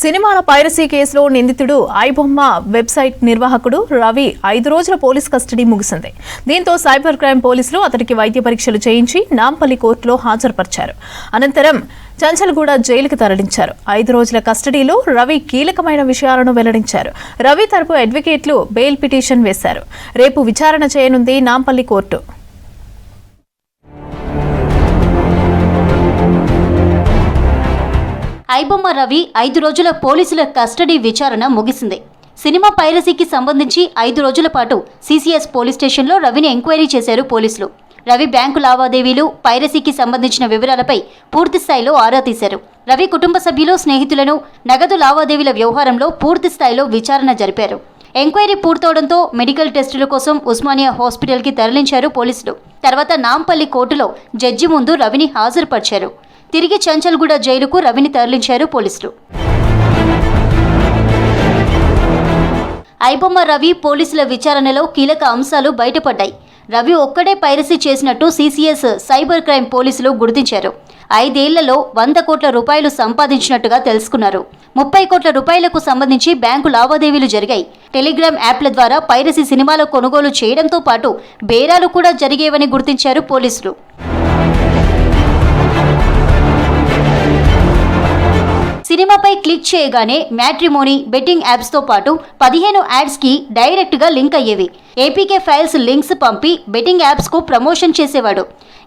సినిమాల పైరసీ కేసులో నిందితుడు ఐబొమ్మ వెబ్సైట్ నిర్వాహకుడు రవి 5 రోజుల పోలీస్ కస్టడీ ముగిసింది. దీంతో సైబర్ క్రైమ్ పోలీసులు అతడికి వైద్య పరీక్షలు చేయించి నాంపల్లి కోర్టులో హాజరుపరిచారు. అనంతరం చంచల్గూడ జైలుకు తరలించారు. 5 రోజుల కస్టడీలో రవి కీలకమైన విషయాలను వెల్లడించారు. రవి తరపు అడ్వకేట్లు బెయిల్ పిటిషన్ వేశారు. రేపు విచారణ చేయనుంది నాంపల్లి కోర్టు. ఐబొమ్మ రవి 5 రోజుల పోలీసుల కస్టడీ విచారణ ముగిసింది. సినిమా పైరసీకి సంబంధించి 5 రోజుల పాటు సిసిఎస్ పోలీస్ స్టేషన్లో రవిని ఎంక్వైరీ చేశారు పోలీసులు. రవి బ్యాంకు లావాదేవీలు, పైరసీకి సంబంధించిన వివరాలపై పూర్తి స్థాయిలో ఆరా తీశారు. రవి కుటుంబ సభ్యులు, స్నేహితులను నగదు లావాదేవీల వ్యవహారంలో పూర్తి స్థాయిలో విచారణ జరిపారు. ఎంక్వైరీ పూర్తవడంతో మెడికల్ టెస్టుల కోసం ఉస్మానియా హాస్పిటల్కి తరలించారు పోలీసులు. తర్వాత నాంపల్లి కోర్టులో జడ్జి ముందు రవిని హాజరుపరిచారు. తిరిగి చంచల్గూడ జైలుకు రవిని తరలించారు పోలీసులు. ఐబొమ్మ రవి పోలీసుల విచారణలో కీలక అంశాలు బయటపడ్డాయి. రవి ఒక్కడే పైరసీ చేసినట్టు సిసిఎస్ సైబర్ క్రైమ్ పోలీసులు గుర్తించారు. 5 ఏళ్లలో 100 కోట్ల రూపాయలు సంపాదించినట్టుగా తెలుసుకున్నారు. 30 కోట్ల రూపాయలకు సంబంధించి బ్యాంకు లావాదేవీలు జరిగాయి. టెలిగ్రామ్ యాప్ల ద్వారా పైరసీ సినిమాల కొనుగోలు చేయడంతో పాటు బేరాలు కూడా జరిగేవని గుర్తించారు పోలీసులు. సినిమాపై క్లిక్ చేయగానే మ్యాట్రిమోనీ, బెట్టింగ్ యాప్స్తో పాటు 15 యాడ్స్కి డైరెక్ట్గా లింక్ అయ్యేవి. ఏపీకే ఫైల్స్ లింక్స్ పంపి బెట్టింగ్ యాప్స్కు ప్రమోషన్ చేసేవాడు.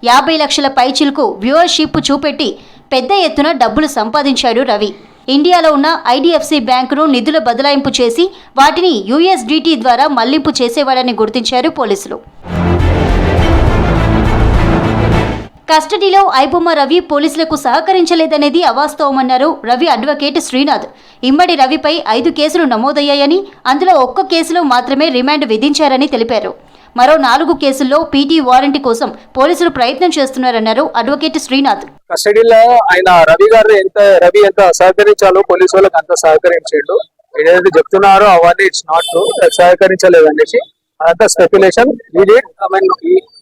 50 లక్షల పైచిలకు వ్యూవర్షిప్ చూపెట్టి పెద్ద ఎత్తున డబ్బులు సంపాదించాడు రవి. ఇండియాలో ఉన్న ఐడిఎఫ్సి బ్యాంకును నిధుల బదలాయింపు చేసి వాటిని యూఎస్డిటీ ద్వారా మళ్లింపు చేసేవాడని గుర్తించారు పోలీసులు. కస్టడీలో ఐబొమ్మ రవి పోలీసులకు సహకరించలేదనేది అవాస్తవమన్నారు రవి అడ్వకేట్ శ్రీనాథ్. ఇమ్మడి రవిపై 5 కేసులు నమోదయ్యాయని, అందులో 1 కేసులో మాత్రమే రిమాండ్ విధించారని తెలిపారు. మరో 4 కేసుల్లో పీటీ వారెంట్ కోసం పోలీసులు ప్రయత్నం చేస్తున్నారన్నారు అడ్వకేట్ శ్రీనాథ్. కస్టడీలో ఆయన రవి ఎంత సహకరించాలో పోలీసు వాళ్ళకి అంత సహకరించాడు. ఏదైతే చెప్తున్నారో అవన్నీ ఇట్స్ నాట్ ట్రూ, సహకరించలేదు అనేసి అదంతా speculation.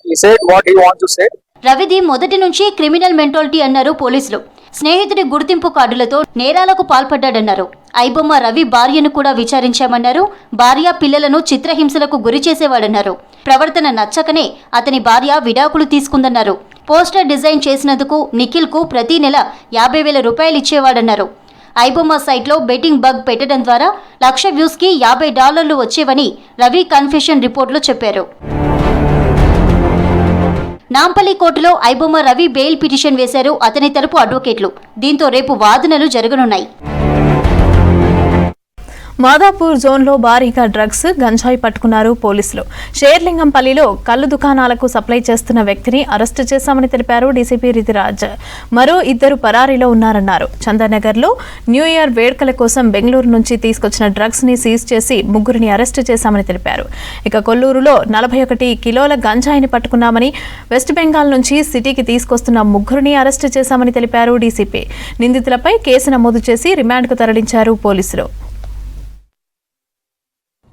He said what he wants to say. రవిది మొదటి నుంచి క్రిమినల్ మెంటాలిటీ అన్నారు పోలీసులు. స్నేహితుడి గుర్తింపు కార్డులతో నేరాలకు పాల్పడ్డాడన్నారు. ఐబొమ్మ రవి భార్యను కూడా విచారించామన్నారు. భార్య, పిల్లలను చిత్రహింసలకు గురి చేసేవాడన్నారు. ప్రవర్తన నచ్చకనే అతని భార్య విడాకులు తీసుకుందన్నారు. పోస్టర్ డిజైన్ చేసినందుకు నిఖిల్కు ప్రతి నెల 50,000 రూపాయలు ఇచ్చేవాడన్నారు. ఐబొమ్మ సైట్లో బెట్టింగ్ బగ్ పెట్టడం ద్వారా $1,00,000 వ్యూస్కి $50 వచ్చేవని రవి కన్ఫెషన్ రిపోర్టులో చెప్పారు. నాంపల్లి కోర్టులో ఐబొమ్మ రవి బెయిల్ పిటిషన్ వేశారు అతని తరపు అడ్వకేట్లు. దీంతో రేపు వాదనలు జరగనున్నాయి. మాదాపూర్ జోన్లో భారీగా డ్రగ్స్, గంజాయి పట్టుకున్నారు పోలీసులు. షేర్లింగంపల్లిలో కళ్ళు దుకాణాలకు సప్లై చేస్తున్న వ్యక్తిని అరెస్టు చేశామని తెలిపారు డీసీపీ రితిరాజ్. మరో 2 పరారీలో ఉన్నారన్నారు. చందానగర్లో న్యూ ఇయర్ వేడుకల కోసం బెంగళూరు నుంచి తీసుకొచ్చిన డ్రగ్స్ ని సీజ్ చేసి 3 అరెస్టు చేశామని తెలిపారు. ఇక కొల్లూరులో 41 కిలోల గంజాయిని పట్టుకున్నామని, వెస్ట్ బెంగాల్ నుంచి సిటీకి తీసుకొస్తున్న 3 అరెస్టు చేశామని తెలిపారు డీసీపీ. నిందితులపై కేసు నమోదు చేసి రిమాండ్కు తరలించారు పోలీసులు.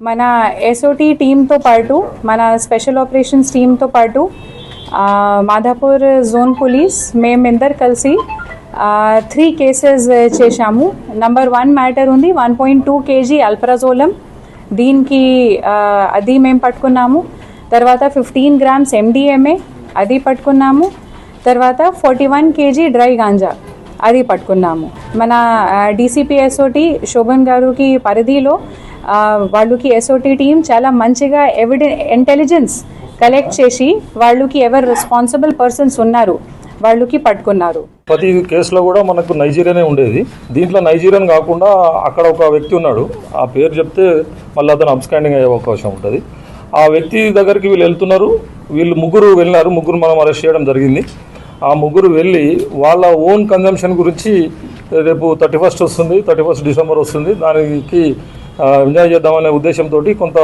మన ఎస్ఓటీ టీంతో పాటు, మన స్పెషల్ ఆపరేషన్స్ టీంతో పాటు మాదాపూర్ జోన్ పోలీస్ మేమిద్దరు కలిసి 3 కేసెస్ చేశాము. నంబర్ 1 మ్యాటర్ ఉంది 1.2 kg అల్ప్రాజోలం. దీనికి అది మేము పట్టుకున్నాము. తర్వాత 15 grams MDMA అది పట్టుకున్నాము. తర్వాత 41 kg డ్రై గాంజా అది పట్టుకున్నాము. మన డీసీపీ ఎస్ఓటీ శోభన్ గారికి పరిధిలో వాళ్ళకి ఎస్ఓటీ టీం చాలా మంచిగా ఇంటెలిజెన్స్ కలెక్ట్ చేసి వాళ్ళకి ఎవరు రెస్పాన్సిబుల్ పర్సన్స్ ఉన్నారు వాళ్ళకి పట్టుకున్నారు. ప్రతి కేసులో కూడా మనకు నైజీరియానే ఉండేది. దీంట్లో నైజీరియన్ కాకుండా అక్కడ ఒక వ్యక్తి ఉన్నాడు. ఆ పేరు చెప్తే మళ్ళీ అతను అబ్స్కాండింగ్ అయ్యే అవకాశం ఉంటుంది. ఆ వ్యక్తి దగ్గరికి వీళ్ళు వెళ్తున్నారు. వీళ్ళు 3 వెళ్ళినారు. 3 మనం అరెస్ట్ చేయడం జరిగింది. ఆ 3 వెళ్ళి వాళ్ళ ఓన్ కన్జంప్షన్ గురించి రేపు 31st వస్తుంది, 31st డిసెంబర్ వస్తుంది. దానికి ఎంజాయ్ చేద్దామనే ఉద్దేశంతో కొంత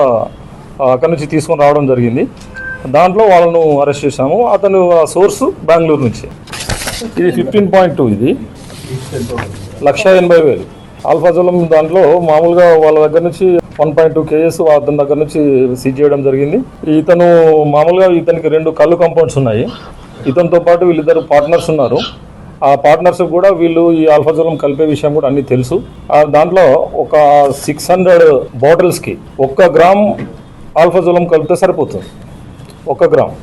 అక్కడి నుంచి తీసుకొని రావడం జరిగింది. దాంట్లో వాళ్ళను అరెస్ట్ చేశాము. అతను సోర్సు బెంగళూరు నుంచి. ఇది 15.2, ఇది 1,80,000 ఆల్ఫాజోలం. దాంట్లో మామూలుగా వాళ్ళ దగ్గర నుంచి 1.2 kgs అతని దగ్గర నుంచి సీజ్ చేయడం జరిగింది. ఇతను మామూలుగా ఇతనికి 2 కళ్ళు కాంపౌండ్స్ ఉన్నాయి. ఇతనితో పాటు వీళ్ళిద్దరు పార్ట్నర్స్ ఉన్నారు. ఆ పార్ట్నర్స్ కూడా వీళ్ళు ఈ ఆల్ఫాజోలం కలిపే విషయం కూడా అన్ని తెలుసు. దాంట్లో ఒక 600 బాటిల్స్కి 1 గ్రామ్ ఆల్ఫాజోలం కలిపితే సరిపోతుంది. 1 గ్రామ్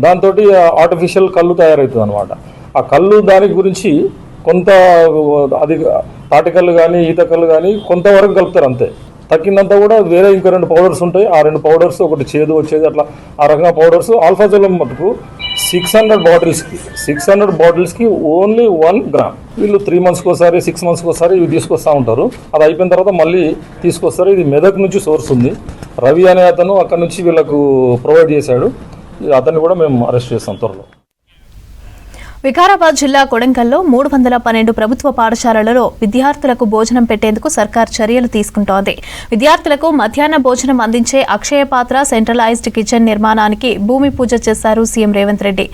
దాంతో ఆర్టిఫిషియల్ కళ్ళు తయారవుతుంది అనమాట. ఆ కళ్ళు దాని గురించి కొంత అది తాటికల్లు కానీ ఈత కళ్ళు కానీ కొంతవరకు కలుపుతారు అంతే. తక్కిందంతా కూడా వేరే ఇంకా 2 పౌడర్స్ ఉంటాయి. ఆ 2 పౌడర్స్ ఒకటి చేదు వచ్చేది అట్లా ఆ రకంగా పౌడర్స్. ఆల్ఫాజోలం మటుకు 600 బాటిల్స్కి ఓన్లీ 1 గ్రామ్. వీళ్ళు 3 monthsకి ఒకసారి 6 monthsకి ఒకసారి ఇవి తీసుకొస్తూ ఉంటారు. అది అయిపోయిన తర్వాత మళ్ళీ తీసుకొస్తారు. ఇది మెదక్ నుంచి సోర్స్ ఉంది. రవి అనే అతను అక్కడ నుంచి వీళ్ళకు ప్రొవైడ్ చేశాడు. అతన్ని కూడా మేము అరెస్ట్ చేస్తాం త్వరలో. వికారాబాద్ జిల్లా కొడంగల్లో 312 ప్రభుత్వ పాఠశాలలలో విద్యార్థులకు భోజనం పెట్టేందుకు సర్కార్ చర్యలు తీసుకుంటోంది. విద్యార్థులకు మధ్యాహ్న భోజనం అందించే అక్షయ పాత్ర సెంట్రలైజ్డ్ కిచెన్ నిర్మాణానికి భూమి పూజ చేశారు సీఎం రేవంత్ రెడ్డి.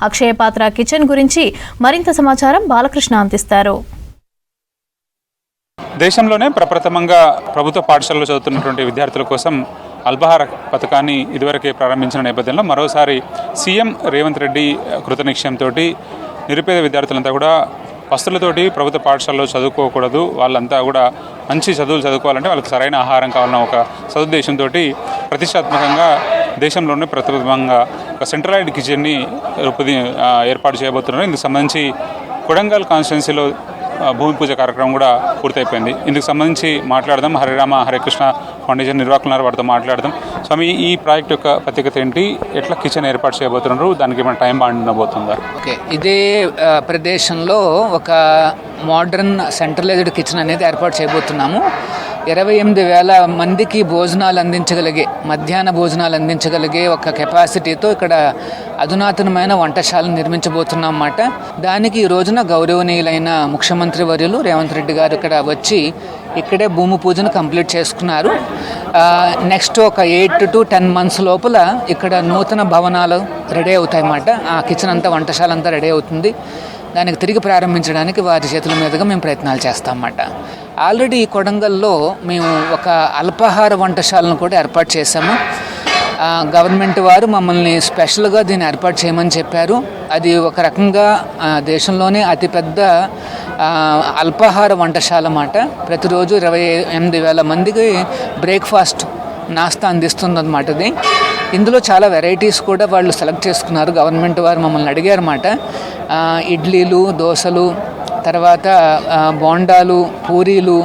అక్షయ పాత్ర కిచెన్ గురించి మరింత సమాచారం బాలకృష్ణ అందిస్తారు. దేశంలోనే ప్రప్రథమంగా ప్రభుత్వ పాఠశాలలో చదువుతున్నటువంటి విద్యార్థుల కోసం అల్పాహార పథకాన్ని ఇదివరకే ప్రారంభించిన నేపథ్యంలో మరోసారి సీఎం రేవంత్ రెడ్డి కృతనిశ్చయంతో నిరుపేద విద్యార్థులంతా కూడా వస్తువులతోటి ప్రభుత్వ పాఠశాలలో చదువుకోకూడదు, వాళ్ళంతా కూడా మంచి చదువులు చదువుకోవాలంటే వాళ్ళకి సరైన ఆహారం కావాలన్న ఒక సదుద్దేశంతో ప్రతిష్టాత్మకంగా దేశంలోనే ప్రప్రథమంగా ఒక సెంట్రలైజ్డ్ కిచెన్ని ఏర్పాటు చేయబోతున్నారు. ఇందుకు సంబంధించి కొడంగల్ కాన్స్టిట్యున్సీలో భూమి పూజ కార్యక్రమం కూడా పూర్తయిపోయింది. ఇందుకు సంబంధించి మాట్లాడదాం. హరిరామ హరికృష్ణ ఫౌండేషన్ నిర్వాహకులున్నారు, వారితో మాట్లాడదాం. స్వామి, ఈ ప్రాజెక్ట్ యొక్క ప్రత్యేకత ఏంటి? ఎట్లా కిచెన్ ఏర్పాటు చేయబోతున్నారు? దానికి ఏమైనా టైం బాండ్ ఉండబోతుందా? ఓకే, ఇదే ప్రదేశంలో ఒక మోడర్న్ సెంట్రలైజ్డ్ కిచెన్ అనేది ఏర్పాటు చేయబోతున్నాము. 28,000 మందికి భోజనాలు అందించగలిగే, మధ్యాహ్న భోజనాలు అందించగలిగే ఒక కెపాసిటీతో ఇక్కడ అధునాతనమైన వంటశాలను నిర్మించబోతున్నాం అన్నమాట. దానికి ఈ రోజున గౌరవనీయులైన ముఖ్యమంత్రి వర్యులు రేవంత్ రెడ్డి గారు ఇక్కడ వచ్చి ఇక్కడే భూమి పూజను కంప్లీట్ చేసుకున్నారు. నెక్స్ట్ ఒక 8 to 10 months లోపల ఇక్కడ నూతన భవనాలు రెడీ అవుతాయి అన్నమాట. ఆ కిచెన్ అంతా, వంటశాల అంతా రెడీ అవుతుంది. దానికి తిరిగి ప్రారంభించడానికి వారి చేతుల మీదుగా మేము ప్రయత్నాలు చేస్తామన్నమాట. ఆల్రెడీ ఈ కొడంగల్లో మేము ఒక అల్పాహార వంటశాలను కూడా ఏర్పాటు చేశాము. గవర్నమెంట్ వారు మమ్మల్ని స్పెషల్గా దీన్ని ఏర్పాటు చేయమని చెప్పారు. అది ఒక రకంగా దేశంలోనే అతిపెద్ద అల్పాహార వంటశాల అన్నమాట. ప్రతిరోజు 28,000 మందికి బ్రేక్ఫాస్ట్, నాస్తా అందిస్తుందన్నమాట. ఇది ఇందులో చాలా వెరైటీస్ కూడా వాళ్ళు సెలెక్ట్ చేసుకున్నారు. గవర్నమెంట్ వారు మమ్మల్ని అడిగారన్నమాట. ఇడ్లీలు, దోశలు, తర్వాత బోండాలు, పూరీలు,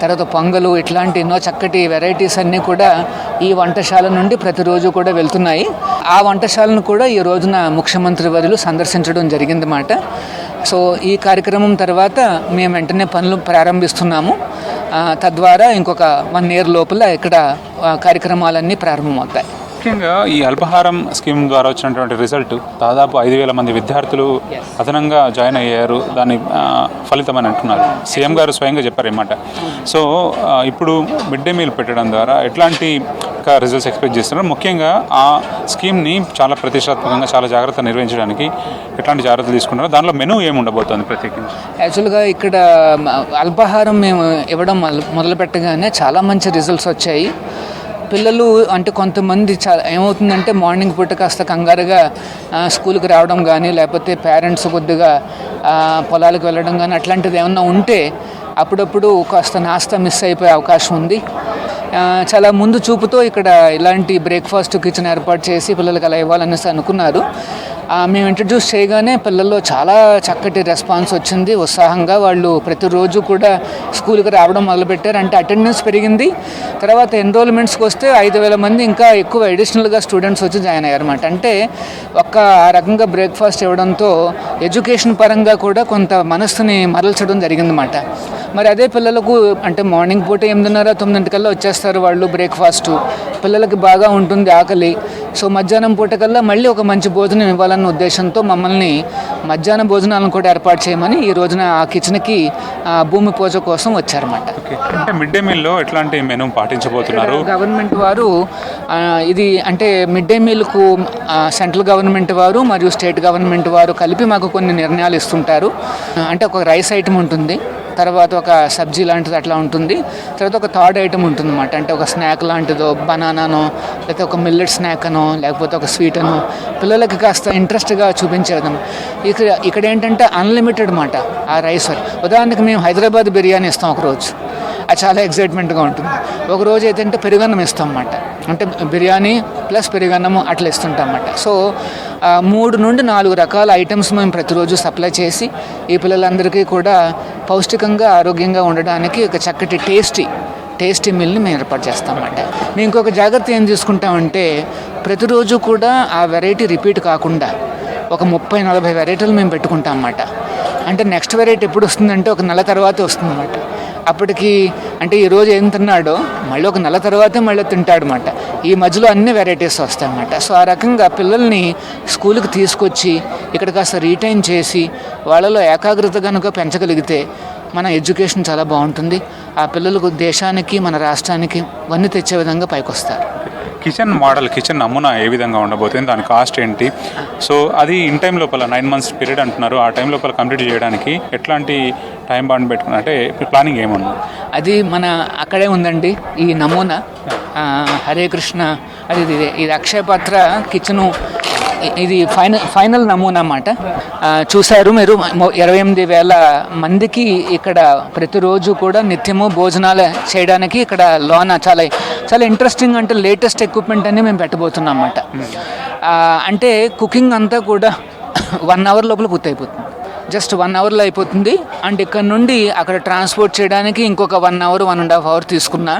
తర్వాత పొంగలు, ఇట్లాంటి ఎన్నో చక్కటి వెరైటీస్ అన్నీ కూడా ఈ వంటశాల నుండి ప్రతిరోజు కూడా వెళ్తున్నాయి. ఆ వంటశాలను కూడా ఈ రోజున ముఖ్యమంత్రి వర్యులు సందర్శించడం జరిగిందన్నమాట. సో ఈ కార్యక్రమం తర్వాత మేము వెంటనే పనులు ప్రారంభిస్తున్నాము. తద్వారా ఇంకొక 1 year లోపల ఇక్కడ కార్యక్రమాలన్నీ ప్రారంభమవుతాయి. ముఖ్యంగా ఈ అల్పాహారం స్కీమ్ ద్వారా వచ్చినటువంటి రిజల్ట్ దాదాపు 5,000 మంది విద్యార్థులు అదనంగా జాయిన్ అయ్యారు. దాని ఫలితమని అంటున్నారు. సీఎం గారు స్వయంగా చెప్పారన్నమాట. సో ఇప్పుడు మిడ్ డే మీల్ పెట్టడం ద్వారా ఎట్లాంటి రిజల్ట్స్ ఎక్స్పెక్ట్ చేస్తున్నారు? ముఖ్యంగా ఆ స్కీమ్ని చాలా ప్రతిష్టాత్మకంగా, చాలా జాగ్రత్తగా నిర్వహించడానికి ఎట్లాంటి జాగ్రత్తలు తీసుకున్నారు? దానిలో మెనూ ఏమి ఉండబోతుంది ప్రత్యేకించి? యాక్చువల్గా ఇక్కడ అల్పాహారం మేము ఇవ్వడం మొదలు పెట్టగానే చాలా మంచి రిజల్ట్స్ వచ్చాయి. పిల్లలు అంటే కొంతమంది ఏమవుతుందంటే మార్నింగ్ పూట కాస్త కంగారుగా స్కూల్కి రావడం కానీ, లేకపోతే పేరెంట్స్ కొద్దిగా పొలాలకు వెళ్ళడం కానీ అట్లాంటిది ఏమన్నా ఉంటే అప్పుడప్పుడు కాస్త నాస్తా మిస్ అయిపోయే అవకాశం ఉంది. చాలా ముందు చూపుతో ఇక్కడ ఇలాంటి బ్రేక్ఫాస్ట్ కిచెన్ ఏర్పాటు చేసి పిల్లలకి అలా ఇవ్వాలనేసి అనుకున్నారు. మేము ఇంట్రడ్యూస్ చేయగానే పిల్లల్లో చాలా చక్కటి రెస్పాన్స్ వచ్చింది. ఉత్సాహంగా వాళ్ళు ప్రతిరోజు కూడా స్కూల్కి రావడం మొదలుపెట్టారు. అంటే అటెండెన్స్ పెరిగింది. తర్వాత ఎన్రోల్మెంట్స్కి వస్తే 5,000 మంది ఇంకా ఎక్కువ అడిషనల్గా స్టూడెంట్స్ వచ్చి జాయిన్ అయ్యారన్నమాట. అంటే ఆ రకంగా బ్రేక్ఫాస్ట్ ఇవ్వడంతో ఎడ్యుకేషన్ పరంగా కూడా కొంత మనస్సుని మరల్చడం జరిగిందన్నమాట. మరి అదే పిల్లలకు అంటే మార్నింగ్ పూట 8:30-9 వచ్చేస్తారు వాళ్ళు. బ్రేక్ఫాస్ట్ పిల్లలకి బాగా ఉంటుంది, ఆకలి. సో మధ్యాహ్నం పూట కల్లా మళ్ళీ ఒక మంచి భోజనం ఇవ్వాలన్న ఉద్దేశంతో మమ్మల్ని మధ్యాహ్న భోజనాలను కూడా ఏర్పాటు చేయమని ఈ రోజున ఆ కిచెన్కి భూమి పూజ కోసం వచ్చారన్నమాట. అంటే మిడ్ డే మీల్లో ఎట్లాంటి మెనూ పాటించబోతున్నారు? గవర్నమెంట్ వారు ఇది అంటే మిడ్ డే మీల్కు సెంట్రల్ గవర్నమెంట్ వారు మరియు స్టేట్ గవర్నమెంట్ వారు కలిపి మాకు కొన్ని నిర్ణయాలు ఇస్తుంటారు. అంటే ఒక రైస్ ఐటమ్ ఉంటుంది, తర్వాత ఒక సబ్జీ లాంటిది అట్లా ఉంటుంది, తర్వాత ఒక థర్డ్ ఐటమ్ ఉంటుందన్నమాట. అంటే ఒక స్నాక్ లాంటిదో, బనానానో, లేకపోతే ఒక మిల్లెట్ స్నాక్ అనో, లేకపోతే ఒక స్వీట్ అనో, పిల్లలకి కాస్త ఇంట్రెస్ట్గా చూపించే విధం. ఇక్కడ ఏంటంటే అన్లిమిటెడ్ మాట ఆ రైస్. ఉదాహరణకి మేము హైదరాబాద్ బిర్యానీ ఇస్తాం ఒకరోజు, అది చాలా ఎక్సైట్మెంట్గా ఉంటుంది. ఒకరోజు అయితే అంటే పెరుగన్నం ఇస్తాం అన్నమాట, అంటే బిర్యానీ ప్లస్ పెరుగన్నము అట్లా ఇస్తుంటాం అన్నమాట. సో 3 నుండి 4 రకాల ఐటమ్స్ మేము ప్రతిరోజు సప్లై చేసి ఈ పిల్లలందరికీ కూడా పౌష్టికంగా ఆరోగ్యంగా ఉండడానికి ఒక చక్కటి టేస్టీ మీల్ని మేము ఏర్పాటు చేస్తామన్నమాట. మేము ఇంకొక జాగ్రత్త ఏం తీసుకుంటామంటే ప్రతిరోజు కూడా ఆ వెరైటీ రిపీట్ కాకుండా ఒక 30-40 వెరైటీలు మేము పెట్టుకుంటాం అన్నమాట. అంటే నెక్స్ట్ వెరైటీ ఎప్పుడు వస్తుందంటే ఒక నెల తర్వాత వస్తుందన్నమాట. అప్పటికి అంటే ఈరోజు ఏం తిన్నాడో మళ్ళీ ఒక నెల తర్వాతే మళ్ళీ తింటాడనమాట. ఈ మధ్యలో అన్ని వెరైటీస్ వస్తాయన్నమాట. సో ఆ రకంగా పిల్లల్ని స్కూల్కి తీసుకొచ్చి ఇక్కడ కాస్త రీటైన్ చేసి వాళ్ళలో ఏకాగ్రత కనుక పెంచగలిగితే మన ఎడ్యుకేషన్ చాలా బాగుంటుంది. ఆ పిల్లలకు దేశానికి మన రాష్ట్రానికి వన్నీ తెచ్చే విధంగా పైకొస్తారు. కిచెన్ నమూనా ఏ విధంగా ఉండబోతుంది, దాని కాస్ట్ ఏంటి? సో అది ఇన్ టైం లోపల 9 months పీరియడ్ అంటున్నారు, ఆ టైం లోపల కంప్లీట్ చేయడానికి ఎట్లాంటి టైం బాండ్ పెట్టుకున్నా అంటే ప్లానింగ్ ఏమన్నా? అది మన అక్కడే ఉందండి ఈ నమూనా. హరే కృష్ణ అది ఇది అక్షయపాత్ర కిచెను, ఇది ఫైనల్ నమూనా అన్నమాట. చూశారు మీరు 28,000 మందికి ఇక్కడ ప్రతిరోజు కూడా నిత్యము భోజనాలు చేయడానికి ఇక్కడ లోన చాలా చాలా ఇంట్రెస్టింగ్ అంటే లేటెస్ట్ ఎక్విప్మెంట్ అన్ని మేము పెట్టబోతున్నాం అన్నమాట. అంటే కుకింగ్ అంతా కూడా 1 hour లోపల పూర్తయిపోతుంది, జస్ట్ 1 hourలో అయిపోతుంది. అండ్ ఇక్కడ నుండి అక్కడ ట్రాన్స్పోర్ట్ చేయడానికి ఇంకొక 1 hour 1.5 hour తీసుకున్నా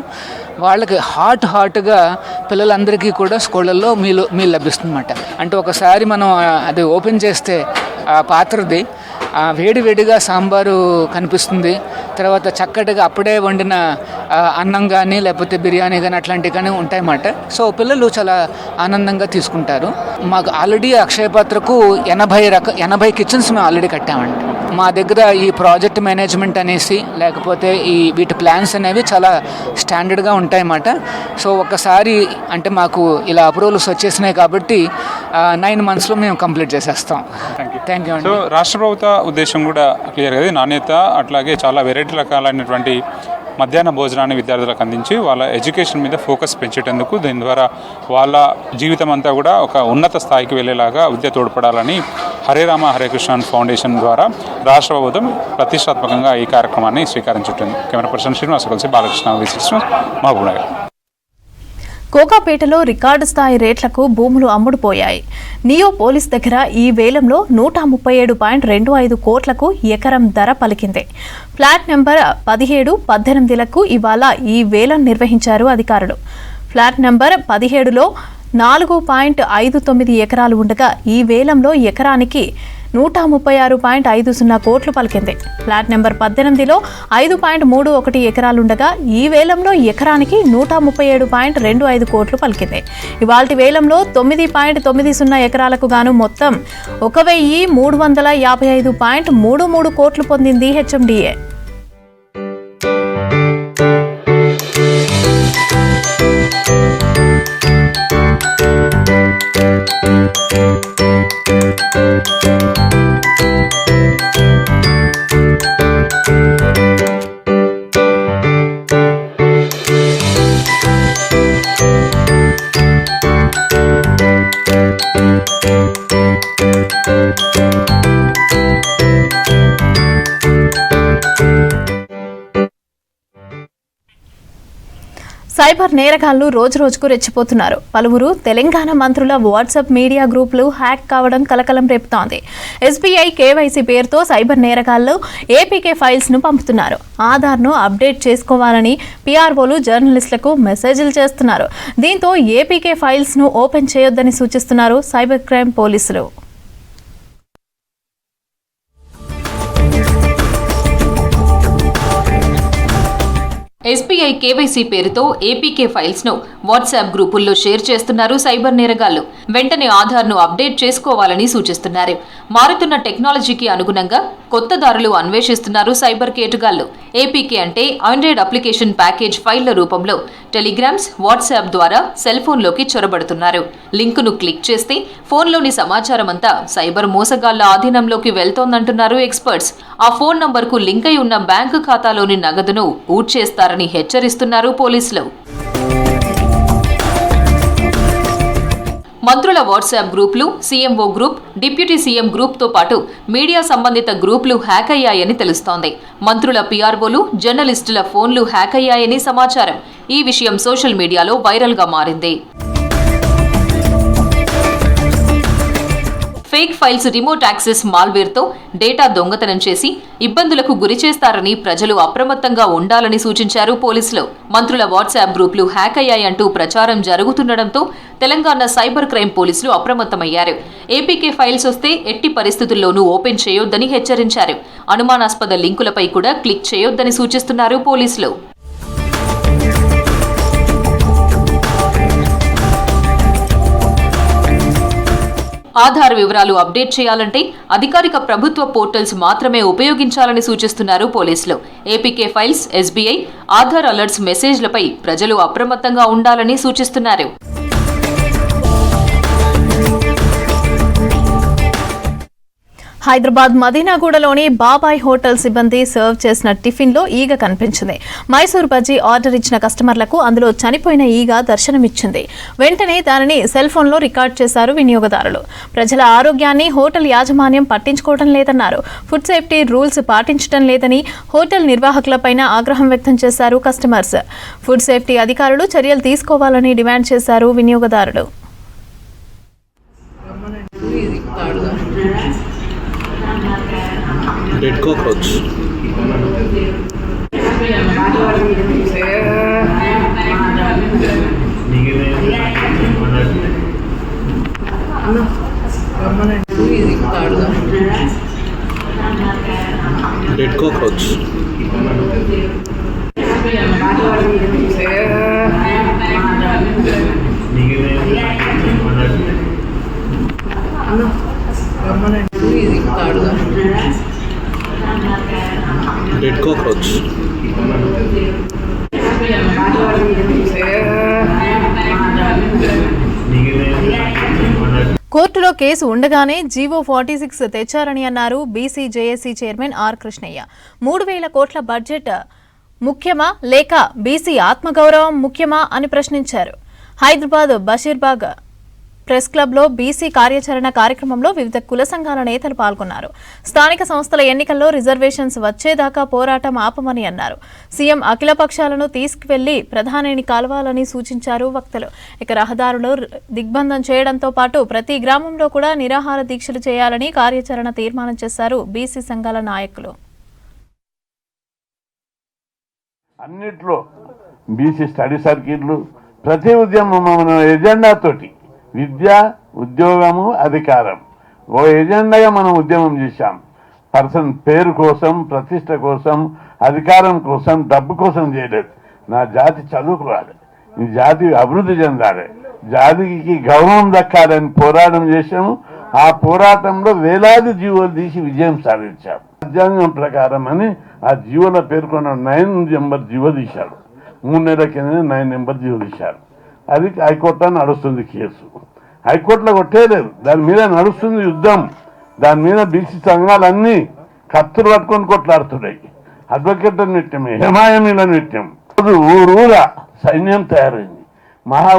వాళ్ళకి హాట్గా పిల్లలందరికీ కూడా స్కూళ్ళల్లో మీలు లభిస్తుందన్నమాట. అంటే ఒకసారి మనం అది ఓపెన్ చేస్తే ఆ పాత్రది వేడివేడిగా సాంబారు కనిపిస్తుంది, తర్వాత చక్కటిగా అప్పుడే వండిన అన్నం కానీ లేకపోతే బిర్యానీ కానీ అట్లాంటివి కానీ ఉంటాయన్నమాట. సో పిల్లలు చాలా ఆనందంగా తీసుకుంటారు. మాకు ఆల్రెడీ అక్షయపాత్రకు 80 కిచెన్స్ మేము ఆల్రెడీ కట్టామండి. మా దగ్గర ఈ ప్రాజెక్ట్ మేనేజ్మెంట్ అనేసి లేకపోతే వీటి ప్లాన్స్ అనేవి చాలా స్టాండర్డ్గా ఉంటాయన్నమాట. సో ఒక్కసారి అంటే మాకు ఇలా అప్రూవల్స్ వచ్చేసినాయి కాబట్టి 9 monthsలో మేము కంప్లీట్ చేసేస్తాం. థ్యాంక్ యూ అండి. సో రాష్ట్ర ప్రభుత్వ ఉద్దేశం కూడా క్లియర్ కదా, నాణ్యత అట్లాగే చాలా వెరైటీ రకాలైనటువంటి మధ్యాహ్న భోజనాన్ని విద్యార్థులకు అందించి వాళ్ళ ఎడ్యుకేషన్ మీద ఫోకస్ పెంచేటందుకు, దీని ద్వారా వాళ్ళ జీవితం అంతా కూడా ఒక ఉన్నత స్థాయికి వెళ్ళేలాగా విద్య తోడ్పడాలని హరే రామ హరే కృష్ణ ఫౌండేషన్ ద్వారా రాష్ట్ర ప్రభుత్వం ప్రతిష్టాత్మకంగా ఈ కార్యక్రమాన్ని స్వీకారం చుట్టింది. కెమెరా పర్సన్ శ్రీనివాస్ కలిసి బాలకృష్ణ, మహబూబ్ నగర్. కోకాపేటలో రికార్డు స్థాయి రేట్లకు భూములు అమ్ముడుపోయాయి. నియో పోలీస్ దగ్గర ఈ వేలంలో 137.25 కోట్లకు ఎకరం ధర పలికింది. ఫ్లాట్ నెంబర్ 17, 18లకు ఇవాళ ఈ వేలం నిర్వహించారు అధికారులు. ఫ్లాట్ నెంబర్ 17లో 4.59 ఎకరాలు ఉండగా ఈ వేలంలో ఎకరానికి 136.50 కోట్లు పలికింది. ఫ్లాట్ నెంబర్ 18లో 5.31 ఎకరాలుండగా ఈ వేలంలో ఎకరానికి 137.25 కోట్లు పలికింది. ఇవాల్టి వేలంలో 9.90 ఎకరాలకు గాను మొత్తం 1,355.33 కోట్లు పొందింది హెచ్ఎండిఏ. సైబర్ నేరగాళ్లు రోజురోజుకు రెచ్చిపోతున్నారు. పలువురు తెలంగాణ మంత్రుల వాట్సాప్ మీడియా గ్రూపులు హ్యాక్ కావడం కలకలం రేపుతోంది. ఎస్బీఐ కేవైసీ పేరుతో సైబర్ నేరగాళ్లు ఏపీకే ఫైల్స్ ను పంపుతున్నారు. ఆధార్ను అప్డేట్ చేసుకోవాలని పీఆర్ఓలు జర్నలిస్టులకు మెసేజ్లు చేస్తున్నారు. దీంతో ఏపీకే ఫైల్స్ ను ఓపెన్ చేయొద్దని సూచిస్తున్నారు సైబర్ క్రైమ్ పోలీసులు. ఎస్బీఐ కేవైసీ పేరుతో ఏపీకే ఫైల్స్ ను వాట్సాప్ గ్రూపుల్లో షేర్ చేస్తున్నారు సైబర్ నేరగాళ్లు. వెంటనే ఆధార్ను అప్డేట్ చేసుకోవాలని సూచిస్తున్నారు. మారుతున్న టెక్నాలజీకి అనుగుణంగా కొత్త దారులు అన్వేషిస్తున్నారు సైబర్ కేటుగాళ్లు. ఏపీకే అంటే ఆండ్రాయిడ్ అప్లికేషన్ ప్యాకేజ్ ఫైళ్ల రూపంలో టెలిగ్రామ్స్, వాట్సాప్ ద్వారా సెల్ ఫోన్లోకి చొరబడుతున్నారు. లింకును క్లిక్ చేస్తే ఫోన్లోని సమాచారం అంతా సైబర్ మోసగాళ్ల ఆధీనంలోకి వెళ్తోందంటున్నారు ఎక్స్పర్ట్స్. ఆ ఫోన్ నంబర్కు లింక్ అయి ఉన్న బ్యాంకు ఖాతాలోని నగదును ఊడ్చేస్తారని హెచ్చరిస్తున్నారు పోలీసులు. మంత్రుల వాట్సాప్ గ్రూపులు, సీఎంఓ గ్రూప్, డిప్యూటీ సీఎం గ్రూప్తో పాటు మీడియా సంబంధిత గ్రూపులు హ్యాక్ అయ్యాయని తెలుస్తోంది. మంత్రుల పీఆర్ఓలు, జర్నలిస్టుల ఫోన్లు హ్యాక్ అయ్యాయని సమాచారం. ఈ విషయం సోషల్ మీడియాలో వైరల్గా మారింది. ఫేక్ ఫైల్స్, రిమోట్ యాక్సెస్ మాల్వేర్తో డేటా దొంగతనం చేసి ఇబ్బందులకు గురిచేస్తారని ప్రజలు అప్రమత్తంగా ఉండాలని సూచించారు పోలీసులు. మంత్రుల వాట్సాప్ గ్రూపులు హ్యాక్ అయ్యాయంటూ ప్రచారం జరుగుతుండటంతో తెలంగాణ సైబర్ క్రైమ్ పోలీసులు అప్రమత్తమయ్యారు. ఏపీకే ఫైల్స్ వస్తే ఎట్టి పరిస్థితుల్లోనూ ఓపెన్ చేయొద్దని హెచ్చరించారు. అనుమానాస్పద లింకులపై కూడా క్లిక్ చేయొద్దని సూచిస్తున్నారు పోలీసులు. ఆధార్ వివరాలు అప్డేట్ చేయాలంటే అధికారిక ప్రభుత్వ పోర్టల్స్ మాత్రమే ఉపయోగించాలని సూచిస్తున్నారు పోలీసులు. APK files, SBI, Aadhaar alerts మెసేజ్లపై ప్రజలు అప్రమత్తంగా ఉండాలని సూచిస్తున్నారు. హైదరాబాద్ మదీనాగూడలోని బాబాయ్ హోటల్ సిబ్బంది సర్వ్ చేసిన టిఫిన్లో ఈగ కనిపించింది. మైసూర్ బజ్జీ ఆర్డర్ ఇచ్చిన కస్టమర్లకు అందులో చనిపోయిన ఈగ దర్శనమిచ్చింది. వెంటనే దానిని సెల్ ఫోన్లో రికార్డ్ చేశారు వినియోగదారులు. ప్రజల ఆరోగ్యాన్ని హోటల్ యాజమాన్యం పట్టించుకోవడం లేదన్నారు. ఫుడ్ సేఫ్టీ రూల్స్ పాటించడం లేదని హోటల్ నిర్వాహకులపైన ఆగ్రహం వ్యక్తం చేశారు కస్టమర్స్. ఫుడ్ సేఫ్టీ అధికారులు చర్యలు తీసుకోవాలని డిమాండ్ చేశారు వినియోగదారులు. Dead cockroach. Dead cockroach. Dead cockroach. కోర్టులో కేసు ఉండగానే జీవో 46 తెచ్చారని అన్నారు BC JAC chairman R Krishnaiah. 3,000 కోట్ల బడ్జెట్ ముఖ్యమా లేక బీసీ ఆత్మగౌరవం ముఖ్యమా అని ప్రశ్నించారు. హైదరాబాద్ బషీర్బాగ్ ప్రెస్ క్లబ్లో బీసీ కార్యాచరణ కార్యక్రమంలో వివిధ కుల సంఘాల నేతలు పాల్గొన్నారు. స్థానిక సంస్థల ఎన్నికల్లో రిజర్వేషన్స్ వచ్చేదాకా పోరాటం ఆపమని అన్నారు. సీఎం అఖిలపక్షాలను తీసుకువెళ్లి ప్రధానిని కలవాలని సూచించారు వక్తలు. ఇక రహదారులు దిగ్బంధం చేయడంతో పాటు ప్రతి గ్రామంలో కూడా నిరాహార దీక్షలు చేయాలని కార్యాచరణ తీర్మానం చేశారు బీసీ సంఘాల నాయకులు. అన్నిట్లో బీసీ స్టడీ సర్కిట్లు ప్రతి ఉద్యమం ఎజెండాతోటి విద్య, ఉద్యోగము, అధికారం ఓ ఎజెండాగా మనం ఉద్యమం చేశాం. పర్సన్ పేరు కోసం, ప్రతిష్ట కోసం, అధికారం కోసం, డబ్బు కోసం చేయలేదు. నా జాతి చదువుకోవాలి, ఈ జాతి అభివృద్ధి చెందాలి, జాతికి గౌరవం దక్కాలని పోరాటం చేశాము. ఆ పోరాటంలో వేలాది జీవోలు తీసి విజయం సాధించాము. రాజ్యాంగం ప్రకారం అని ఆ జీవోలో పేర్కొన్న 9 నెంబర్ జీవో తీశాడు. 3 నెలల కింద 9 నెంబర్ జీవో తీశారు. అది హైకోర్టులో నడుస్తుంది కేసు. హైకోర్టులో కొట్టేయలేదు, దాని మీద నడుస్తుంది యుద్ధం. దాని మీద బీసీ సంఘాలన్నీ కత్తులు పట్టుకొని కొట్లాడుతున్నాయి. అడ్వకేట్ల నిత్యం, హేమాయమీల నిత్యం. ఊరూరా సైన్యం తయారైంది. మహా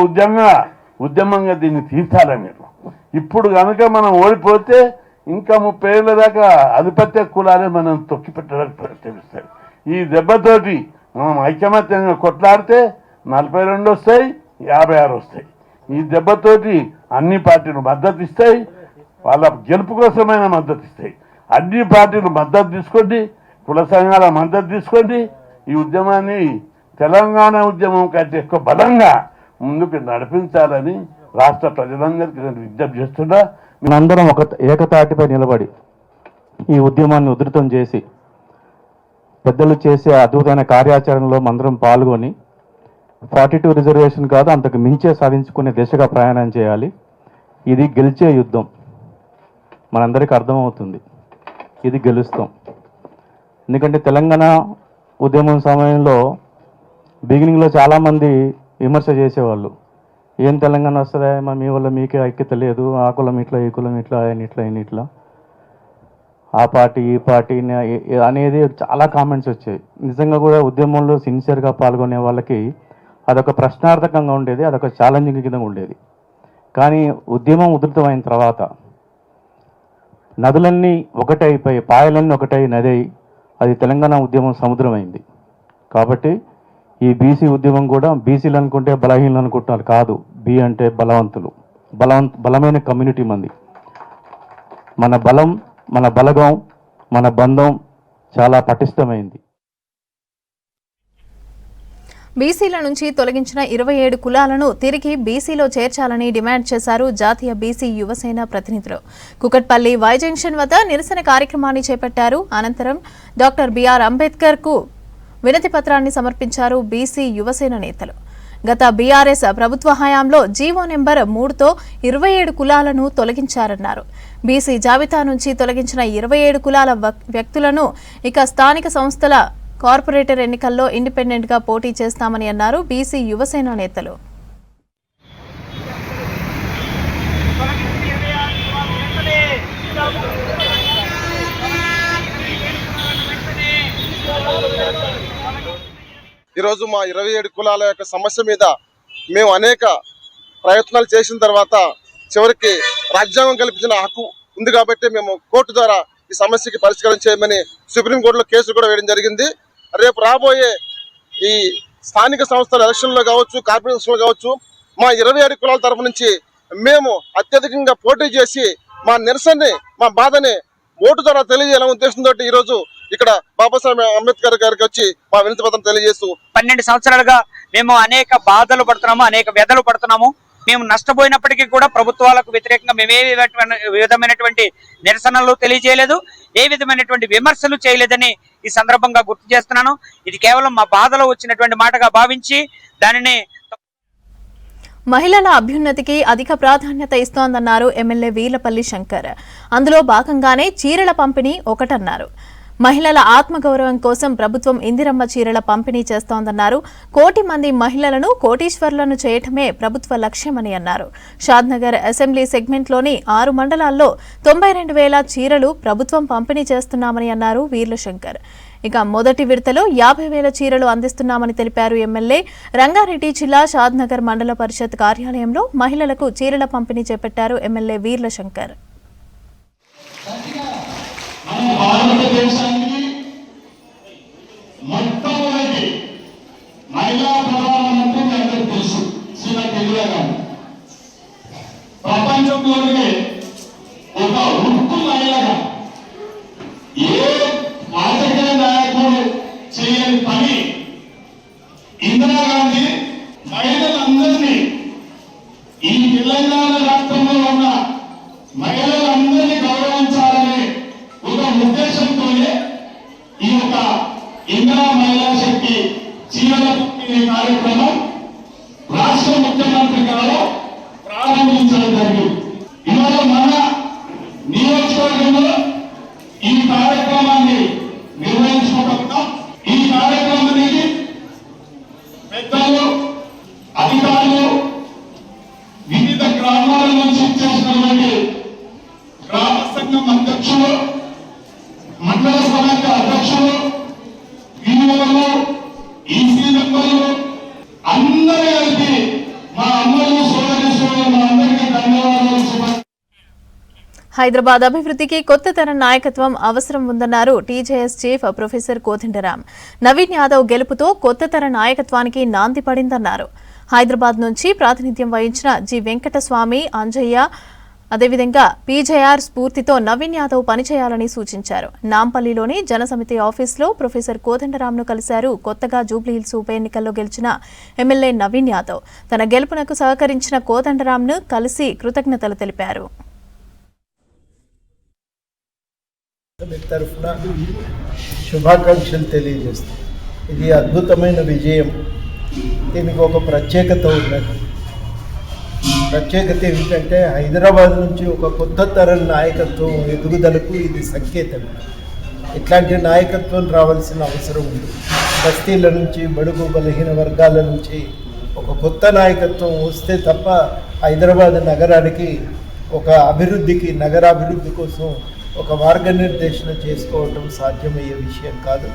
ఉద్యమంగా దీన్ని తీర్చాలి మీరు. ఇప్పుడు కనుక మనం ఓడిపోతే ఇంకా 30 ఏళ్ళ దాకా ఆధిపత్య కులాలే మనం తొక్కి పెట్టడానికి ప్రయత్నిస్తాయి. ఈ దెబ్బతోటి మనం ఐకమత్యంగా కొట్లాడితే 42 వస్తాయి, 56 వస్తాయి. ఈ దెబ్బతోటి అన్ని పార్టీలు మద్దతు ఇస్తాయి, వాళ్ళ గెలుపు కోసమైన మద్దతు ఇస్తాయి. అన్ని పార్టీలు మద్దతు తీసుకోండి, కుల సంఘాల మద్దతు తీసుకోండి. ఈ ఉద్యమాన్ని తెలంగాణ ఉద్యమం కంటే ఎక్కువ బలంగా ముందుకు నడిపించాలని రాష్ట్ర ప్రజలందరికీ నేను విజ్ఞప్తి చేస్తున్నా. మనందరం ఒక ఏకతాటిపై నిలబడి ఈ ఉద్యమాన్ని ఉధృతం చేసి పెద్దలు చేసే అద్భుతమైన కార్యాచరణలో మందరం పాల్గొని 42 రిజర్వేషన్ కాదు అంతకు మించే సాధించుకునే దిశగా ప్రయాణం చేయాలి. ఇది గెలిచే యుద్ధం, మనందరికీ అర్థమవుతుంది. ఇది గెలుస్తాం. ఎందుకంటే తెలంగాణ ఉద్యమం సమయంలో బిగినింగ్లో చాలామంది విమర్శ చేసేవాళ్ళు, ఏం తెలంగాణ వస్తుందా, మీ వల్ల మీకే ఐక్యత లేదు, ఆ కులం ఇట్లా ఈ కులం ఇట్లా ఆయన ఇట్లా ఆయన ఇట్లా, ఆ పార్టీ ఈ పార్టీ అనేది చాలా కామెంట్స్ వచ్చాయి. నిజంగా కూడా ఉద్యమంలో సిన్సియర్గా పాల్గొనే వాళ్ళకి అదొక ప్రశ్నార్థకంగా ఉండేది, అదొక ఛాలెంజింగ్ కింద ఉండేది. కానీ ఉద్యమం ఉధృతమైన తర్వాత నదులన్నీ ఒకటే అయిపోయి, పాయలన్నీ ఒకటే నది, అది తెలంగాణ ఉద్యమం సముద్రమైంది. కాబట్టి ఈ బీసీ ఉద్యమం కూడా బీసీలు అనుకుంటే బలహీనలు అనుకుంటున్నారు కాదు, బి అంటే బలవంతులు, బలమైన కమ్యూనిటీ మంది. మన బలం, మన బలగం, మన బంధం చాలా పటిష్టమైంది. బీసీల నుంచి తొలగించిన 27 కులాలను తిరిగి బీసీలో చేర్చాలని డిమాండ్ చేశారు జాతీయ బీసీ యువసేన ప్రతినిధులు. కుకట్పల్లి వై జంక్షన్ వద్ద నిరసన కార్యక్రమాన్ని చేపట్టారు. అనంతరం డాక్టర్ బిఆర్ అంబేద్కర్ కు వినతి పత్రాన్ని సమర్పించారు బీసీ యువసేన నేతలు. గత బీఆర్ఎస్ ప్రభుత్వ హయాంలో జీవో నెంబర్ 3తో 27 కులాలను తొలగించారన్నారు. బీసీ జాబితా నుంచి తొలగించిన 27 కులాల వ్యక్తులను ఇక స్థానిక సంస్థల కార్పొరేటర్ ఎన్నికల్లో ఇండిపెండెంట్ గా పోటీ చేస్తామని అన్నారు బీసీ యువసేన నేతలు. ఈరోజు మా 27 కులాల యొక్క సమస్య మీద మేము అనేక ప్రయత్నాలు చేసిన తర్వాత చివరికి రాజ్యాంగం కల్పించిన హక్కు ఉంది కాబట్టి మేము కోర్టు ద్వారా ఈ సమస్యకి పరిష్కారం చేయమని సుప్రీంకోర్టులో కేసులు కూడా వేయడం జరిగింది. రేపు రాబోయే ఈ స్థానిక సంస్థల ఎలక్షన్లో కావచ్చు, కార్పొరేషన్లో కావచ్చు, మా 27 కులాల తరఫు నుంచి మేము అత్యధికంగా పోటీ చేసి మా నిరసనని, మా బాధని ఓటు ద్వారా తెలియజేయాలనే ఉద్దేశంతో ఈరోజు ఇక్కడ బాబాసాహెబ్ అంబేద్కర్ గారికి వచ్చి మా వినతి పత్రం తెలియజేస్తూ 12 సంవత్సరాలుగా మేము అనేక బాధలు పడుతున్నాము, అనేక వ్యధలు పడుతున్నాము. మేము నష్టపోయినప్పటికీ కూడా ప్రభుత్వాలకు వ్యతిరేకంగా మేము ఏ విధమైనటువంటి నిరసనలు తెలియజేయలేదు, ఏ విధమైనటువంటి విమర్శలు చేయలేదని ఈ సందర్భంగా గుర్తు చేస్తున్నాను. ఇది కేవలం మా బాధలో వచ్చినటువంటి మాటగా భావించి దానిని మహిళల అభ్యున్నతికి అధిక ప్రాధాన్యత ఇస్తోందన్నారు ఎమ్మెల్యే వీర్లపల్లి శంకర్. అందులో భాగంగానే చీరల పంపిణీ ఒకటన్నారు. మహిళల ఆత్మగౌరవం కోసం ప్రభుత్వం ఇందిరమ్మ చీరల పంపిణీ చేస్తోందన్నారు. 1 కోటి మంది మహిళలను కోటీశ్వరులను చేయటమే ప్రభుత్వ లక్ష్యమని అన్నారు. షాద్నగర్ అసెంబ్లీ సెగ్మెంట్లోని 6 మండలాల్లో 92,000 చీరలు ప్రభుత్వం పంపిణీ చేస్తున్నామని అన్నారు వీర్లశంకర్. ఇక మొదటి విడతలో 50,000 చీరలు అందిస్తున్నామని తెలిపారు ఎమ్మెల్యే. రంగారెడ్డి జిల్లా షాద్నగర్ మండల పరిషత్ కార్యాలయంలో మహిళలకు చీరల పంపిణీ చేపట్టారు ఎమ్మెల్యే వీర్లశంకర్. భారతదేశానికి మొట్టమొదటి మహిళా ప్రధానమంత్రి మీ అందరికీ తెలుసు, శ్రీమతి ఇందిరా గాంధీ. ప్రపంచంలోనే ఒక ఉక్కు మహిళగా ఏ రాజకీయ నాయకుడు చేయని పని ఇందిరాగాంధీ మహిళలందరినీ, ఈ తెలంగాణ రాష్ట్రంలో ఉన్న మహిళలందరినీ గౌరవించాలనే ఒక ఉద్దేశంతోనే ఈ యొక్క ఇందిరా మహిళా శక్తి చీరల పంపిణీ కార్యక్రమం రాష్ట్ర ముఖ్యమంత్రి గారు ప్రారంభించడం జరిగింది. ఇవాళ మన నియోజకవర్గంలో ఈ కార్యక్రమాన్ని నిర్వహించుకుంటున్నాం. ఈ కార్యక్రమానికి పెద్దలు, అధికారులు, వివిధ గ్రామాల నుంచి చేసినటువంటి గ్రామ సంఘం అధ్యక్షులు, మండల సమైక్య అధ్యక్షులు, వీరులు, ఈసీ మెంబర్లు అందరూ కలిపి మా అమ్మలు, సోదరి మా అందరికీ ధన్యవాదాలు. హైదరాబాద్ అభివృద్ధికి కొత్త తరం నాయకత్వం అవసరం ఉందన్నారు TJS chief professor Kodandaram. Naveen Yadav గెలుపుతో కొత్త తర నాయకత్వానికి నాంది పడిందన్నారు. హైదరాబాద్ నుంచి ప్రాతినిధ్యం వహించిన జి వెంకటస్వామి, అంజయ్య, అదేవిధంగా పీజేఆర్ స్ఫూర్తితో నవీన్ యాదవ్ పనిచేయాలని సూచించారు. నాంపల్లిలోని జనసమితి ఆఫీసులో ప్రొఫెసర్ కోదండరాంను కలిశారు. కొత్తగా జూబ్లీహిల్స్ ఉప ఎన్నికల్లో గెలిచిన ఎమ్మెల్యే నవీన్ యాదవ్ తన గెలుపునకు సహకరించిన కోదండరాంను కలిసి కృతజ్ఞతలు తెలిపారు. తరఫున శుభాకాంక్షలు తెలియజేస్తాం. ఇది అద్భుతమైన విజయం. దీనికి ఒక ప్రత్యేకత ఉన్నది. ప్రత్యేకత ఏమిటంటే హైదరాబాద్ నుంచి ఒక కొత్త తరం నాయకత్వం ఎదుగుదలకు ఇది సంకేతం. ఇట్లాంటి నాయకత్వం రావాల్సిన అవసరం ఉంది. బస్తీల నుంచి, బడుగు బలహీన వర్గాల నుంచి ఒక కొత్త నాయకత్వం వస్తే తప్ప హైదరాబాద్ నగరానికి ఒక అభివృద్ధికి, నగరాభివృద్ధి కోసం ఒక మార్గనిర్దేశన చేసుకోవటం సాధ్యమయ్యే విషయం కాదు.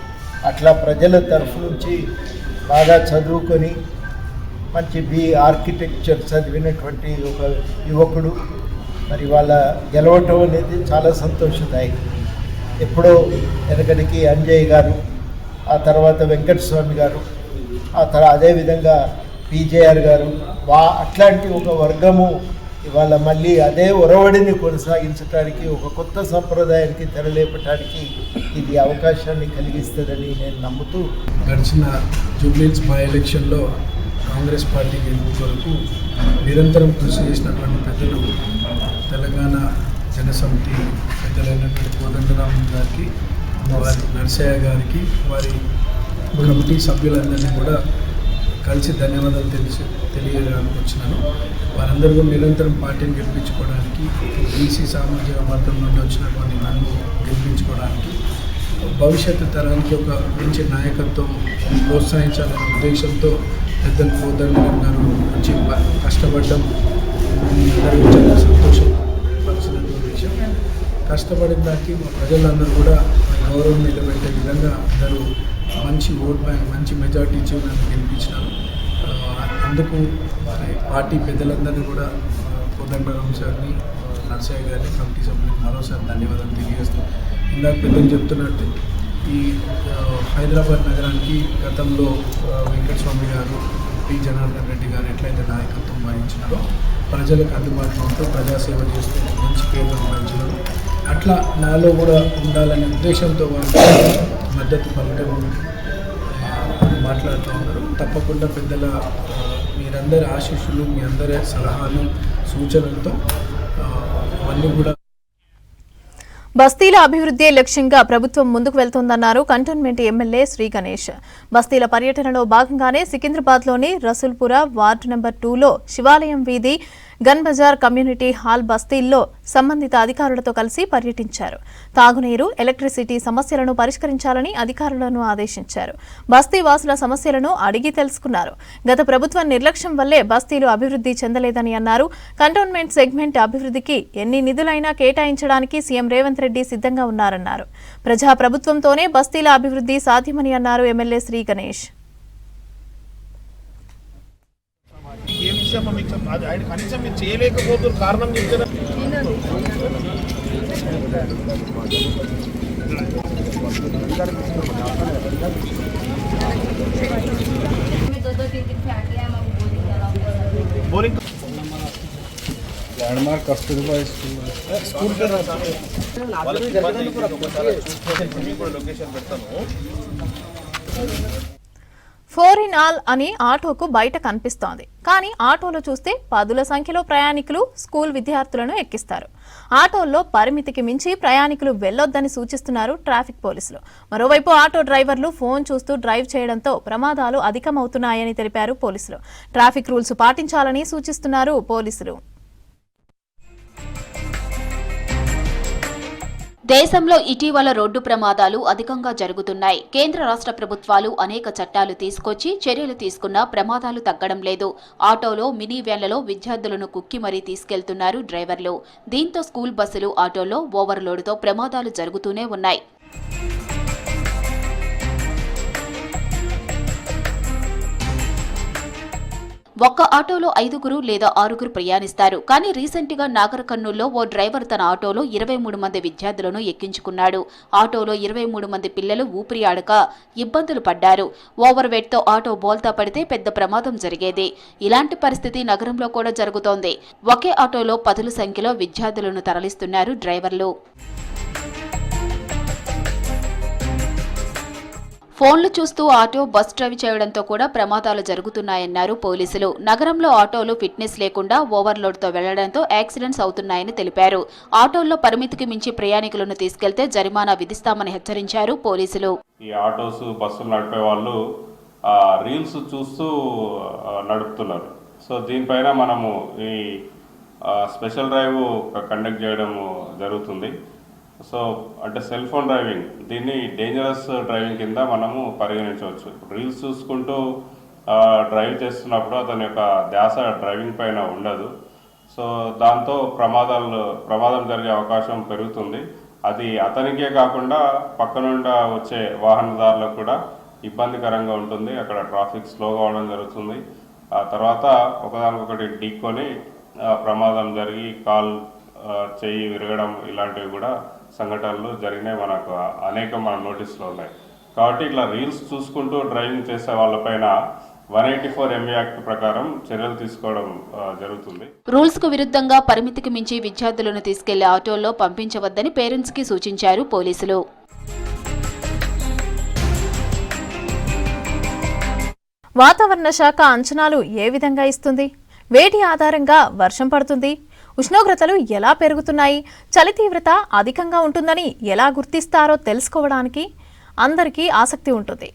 అట్లా ప్రజల తరఫు నుంచి బాగా చదువుకొని మంచి ఆర్కిటెక్చర్ చదివినటువంటి ఒక యువకుడు మరి వాళ్ళ గెలవటం అనేది చాలా సంతోషదాయకం. ఎప్పుడో వెనకడికి అంజయ్ గారు, ఆ తర్వాత వెంకటస్వామి గారు, అదేవిధంగా పీజేఆర్ గారు, అట్లాంటి ఒక వర్గము ఇవాళ మళ్ళీ అదే ఒరవడిని కొనసాగించడానికి, ఒక కొత్త సంప్రదాయానికి తెరలేపటానికి ఇది అవకాశాన్ని కలిగిస్తుందని నేను నమ్ముతూ, గడిచిన జూబ్లీహిల్స్ బై ఎలక్షన్లో కాంగ్రెస్ పార్టీ గెలుపు కొరకు నిరంతరం కృషి చేసినటువంటి పెద్దలు, తెలంగాణ జనసమితి పెద్దలైనటువంటి కోదండరామ్ గారికి, వారి నర్సయ్య గారికి, వారి కమిటీ సభ్యులందరినీ కూడా కలిసి ధన్యవాదాలు తెలియడానికి వచ్చినాను. వారందరూ నిరంతరం పార్టీని గెలిపించుకోవడానికి, బీసీ సామాజిక వర్గం నుండి వచ్చినటువంటి నన్ను గెలిపించుకోవడానికి, భవిష్యత్తు తరానికి ఒక మంచి నాయకత్వం ప్రోత్సహించాలనే ఉద్దేశంతో పెద్దలు కోదండరామ్ గారు మంచి కష్టపడడం అందరూ చాలా సంతోషపరిచినటువంటి విషయం. కష్టపడిన దానికి మా ప్రజలందరూ కూడా గౌరవం నిలబెట్టే విధంగా అందరూ మంచి ఓట్ బ్యాంక్, మంచి మెజార్టీ ఇచ్చి నన్ను గెలిపించినారు. అందుకు పార్టీ పెద్దలందరినీ కూడా కోదండరామ్ సార్ని, నర్సయ్య గారిని, కమిటీ సభ్యులకు మరోసారి ధన్యవాదాలు తెలియజేస్తూ, ఇందాక పెద్దలు చెప్తున్నట్టు ఈ హైదరాబాద్ నగరానికి గతంలో వెంకటస్వామి గారు, పి జనార్దన్ రెడ్డి గారు ఎట్లయితే నాయకత్వం వహించినారో, ప్రజలకు అందుబాటులో ఉంటూ ప్రజాసేవ చేస్తూ మంచి పేరు సంపాదించినారు. అట్లా నాలో కూడా ఉండాలనే ఉద్దేశంతో వాళ్ళు మద్దతు పలకడం మాట్లాడుతూ ఉన్నారు. తప్పకుండా పెద్దల మీరందరి ఆశీస్సులు, మీ అందరి సలహాలు, సూచనలతో అవన్నీ కూడా. బస్తీల అభివృద్ధి లక్ష్యంగా ప్రభుత్వం ముందుకు వెళ్తోందన్నారు కంటోన్మెంట్ ఎమ్మెల్యే శ్రీ గణేష్. బస్తీల పర్యటనలో భాగంగానే సికింద్రాబాద్లోని రసూల్పుర వార్డు నెంబర్ 2లో శివాలయం వీధి, గన్ బజార్ కమ్యూనిటీ హాల్ బస్తీల్లో సంబంధిత అధికారులతో కలిసి పర్యటించారు. తాగునీరు, ఎలక్ట్రిసిటీ సమస్యలను పరిష్కరించాలని అధికారులను ఆదేశించారు. బస్తీ వాసుల సమస్యలను అడిగి తెలుసుకున్నారు. గత ప్రభుత్వం నిర్లక్ష్యం వల్లే బస్తీలు అభివృద్ధి చెందలేదని అన్నారు. కంటోన్మెంట్ సెగ్మెంట్ అభివృద్ధికి ఎన్ని నిధులైనా కేటాయించడానికి సీఎం రేవంత్ రెడ్డి సిద్ధంగా ఉన్నారన్నారు. ప్రజా ప్రభుత్వంతోనే బస్తీల అభివృద్ధి సాధ్యమని అన్నారు ఎమ్మెల్యే శ్రీ గణేష్. ఆయన కనీసం మీరు చేయలేకపోతున్నారు, కారణం చెప్తారా? बोरिंग लैंडमार्क कस्तूरबा स्कूल पे लोकेशन పెడతాను. 4 in all అని ఆటోకు బయట కనిపిస్తోంది. కానీ ఆటోలో చూస్తే పదుల సంఖ్యలో ప్రయాణికులు, స్కూల్ విద్యార్థులను ఎక్కిస్తారు. ఆటోల్లో పరిమితికి మించి ప్రయాణికులు వెళ్లొద్దని సూచిస్తున్నారు ట్రాఫిక్ పోలీసులు. మరోవైపు ఆటో డ్రైవర్లు ఫోన్ చూస్తూ డ్రైవ్ చేయడంతో ప్రమాదాలు అధికమవుతున్నాయని తెలిపారు పోలీసులు. ట్రాఫిక్ రూల్స్ పాటించాలని సూచిస్తున్నారు పోలీసులు. దేశంలో ఇటీవల రోడ్డు ప్రమాదాలు అధికంగా జరుగుతున్నాయి. కేంద్ర రాష్ట్ర ప్రభుత్వాలు అనేక చట్టాలు తీసుకొచ్చి చర్యలు తీసుకున్నా ప్రమాదాలు తగ్గడం లేదు. ఆటోలో, మినీ వ్యాన్లలో విద్యార్థులను కుక్కి మరీ తీసుకెళ్తున్నారు డ్రైవర్లు. దీంతో స్కూల్ బస్సులు, ఆటోల్లో ఓవర్లోడ్తో ప్రమాదాలు జరుగుతూనే ఉన్నాయి. ఒక్క ఆటోలో 5 లేదా 6 ప్రయాణిస్తారు. కానీ రీసెంట్గా నాగర్ కర్నూల్లో ఓ డ్రైవర్ తన ఆటోలో 23 మంది విద్యార్థులను ఎక్కించుకున్నాడు. ఆటోలో 23 మంది పిల్లలు ఊపిరి ఆడక ఇబ్బందులు పడ్డారు. ఓవర్ వెయిట్తో ఆటో బోల్తా పడితే పెద్ద ప్రమాదం జరిగేది. ఇలాంటి పరిస్థితి నగరంలో కూడా జరుగుతోంది. ఒకే ఆటోలో పదుల సంఖ్యలో విద్యార్థులను తరలిస్తున్నారు డ్రైవర్లు. ఫోన్లు చూస్తూ ఆటో, బస్ డ్రైవ్ చేయడంతో కూడా ప్రమాదాలు జరుగుతున్నాయన్నారు పోలీసులు. నగరంలో ఆటోలు ఫిట్నెస్ లేకుండా ఓవర్లోడ్తో వెళ్లడంతో యాక్సిడెంట్స్ అవుతున్నాయని తెలిపారు. ఆటోల్లో పరిమితికి మించి ప్రయాణికులను తీసుకెళ్తే జరిమానా విధిస్తామని హెచ్చరించారు పోలీసులు. ఈ ఆటోస్, బస్సులు నడిపే వాళ్ళు రీల్స్ చూస్తూ నడుపుతున్నారు. సో దీనిపైన మనము ఈ స్పెషల్ డ్రైవ్ కండక్ట్ చేయడం జరుగుతుంది. సో అంటే సెల్ ఫోన్ డ్రైవింగ్, దీన్ని డేంజరస్ డ్రైవింగ్ కింద మనము పరిగణించవచ్చు. రీల్స్ చూసుకుంటూ డ్రైవ్ చేస్తున్నప్పుడు అతని యొక్క ధ్యాస డ్రైవింగ్ పైన ఉండదు. సో దాంతో ప్రమాదం జరిగే అవకాశం పెరుగుతుంది. అది అతనికే కాకుండా పక్కనుండా వచ్చే వాహనదారులకు కూడా ఇబ్బందికరంగా ఉంటుంది. అక్కడ ట్రాఫిక్ స్లోగా అవడం జరుగుతుంది. ఆ తర్వాత ఒకదానికొకటి ఢీకొని ప్రమాదం జరిగి చెయ్యి విరగడం ఇలాంటివి కూడా సంఘటనలు జరిగినాయి. మన నోటీసులో ఉన్నాయి. కాబట్టి ఇట్లా రీల్స్ చూసుకుంటూ డ్రైవింగ్ చేసే వాళ్ళపైన 184 MA యాక్ట్ ప్రకారం చర్యలు తీసుకోవడం జరుగుతుంది. రూల్స్ కు విరుద్ధంగా పరిమితికి మించి విద్యార్థులను తీసుకెళ్లే ఆటోల్లో పంపించవద్దని పేరెంట్స్ కి సూచించారు పోలీసులు. వాతావరణ శాఖ అంచనాలు ఏ విధంగా ఇస్తుంది? వేటి ఆధారంగా వర్షం పడుతుంది? ఉష్ణోగ్రతలు ఎలా పెరుగుతున్నాయి? చలి తీవ్రత అధికంగా ఉంటుందని ఎలా గుర్తిస్తారో తెలుసుకోవడానికి అందరికీ ఆసక్తి ఉంటుంది.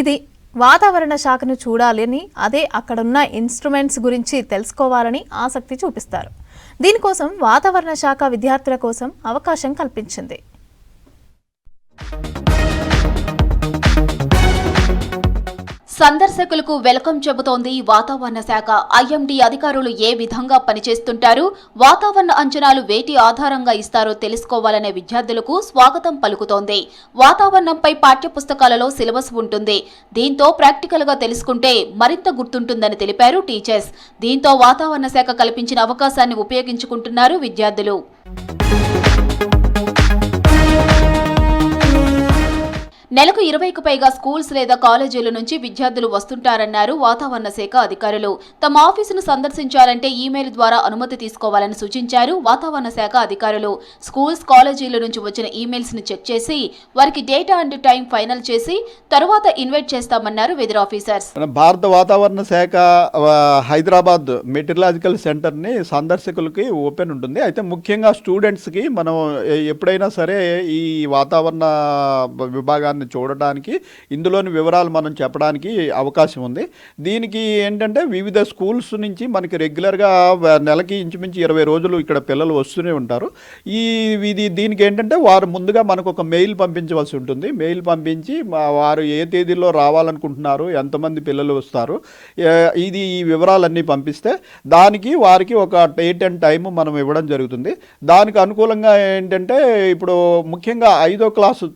ఇది వాతావరణ శాఖను చూడాలని, అదే అక్కడున్న ఇన్స్ట్రుమెంట్స్ గురించి తెలుసుకోవాలని ఆసక్తి చూపిస్తారు. దీనికోసం వాతావరణ శాఖ విద్యార్థుల కోసం అవకాశం కల్పించింది. సందర్శకులకు వెల్కమ్ చెబుతోంది వాతావరణ శాఖ. ఐఎండీ అధికారులు ఏ విధంగా పనిచేస్తుంటారు, వాతావరణ అంచనాలు వేటి ఆధారంగా ఇస్తారో తెలుసుకోవాలనే విద్యార్థులకు స్వాగతం పలుకుతోంది. వాతావరణంపై పాఠ్యపుస్తకాలలో సిలబస్ ఉంటుంది. దీంతో ప్రాక్టికల్ గా తెలుసుకుంటే మరింత గుర్తుంటుందని తెలిపారు టీచర్స్. దీంతో వాతావరణ శాఖ కల్పించిన అవకాశాన్ని ఉపయోగించుకుంటున్నారు విద్యార్థులు. నెలకు 20కు పైగా స్కూల్స్ లేదా కాలేజీల నుంచి విద్యార్థులు వస్తుంటారన్నారు వాతావరణ శాఖ అధికారులు. తమ ఆఫీసును సందర్శించాలంటే ఈమెయిల్ ద్వారా అనుమతి తీసుకోవాలని సూచించారు వాతావరణ శాఖ అధికారులు. స్కూల్స్, కాలేజీల నుంచి వచ్చిన ఈమెయిల్స్ ని చెక్ చేసి వారికి డేటా అండ్ టైం ఫైనల్ చేసి తరువాత ఇన్వైట్ చేస్తామన్నారు వెదర్ ఆఫీసర్స్. భారత వాతావరణ శాఖ హైదరాబాద్ మెటీరియలాజికల్ సెంటర్ని సందర్శకులకి ఓపెన్ ఉంటుంది. అయితే ముఖ్యంగా స్టూడెంట్స్కి మనం ఎప్పుడైనా సరే ఈ వాతావరణ విభాగాన్ని చూడడానికి, ఇందులోని వివరాలు మనం చెప్పడానికి అవకాశం ఉంది. దీనికి ఏంటంటే వివిధ స్కూల్స్ నుంచి మనకి రెగ్యులర్గా నెలకి ఇంచుమించి 20 రోజులు ఇక్కడ పిల్లలు వస్తూనే ఉంటారు. దీనికి ఏంటంటే వారు ముందుగా మనకు ఒక మెయిల్ పంపించవలసి ఉంటుంది. మెయిల్ పంపించి వారు ఏ తేదీలో రావాలనుకుంటున్నారు, ఎంతమంది పిల్లలు వస్తారు, ఈ వివరాలన్నీ పంపిస్తే దానికి వారికి ఒక డేట్ అండ్ టైం మనం ఇవ్వడం జరుగుతుంది. దానికి అనుకూలంగా ఏంటంటే ఇప్పుడు ముఖ్యంగా 5వ క్లాసు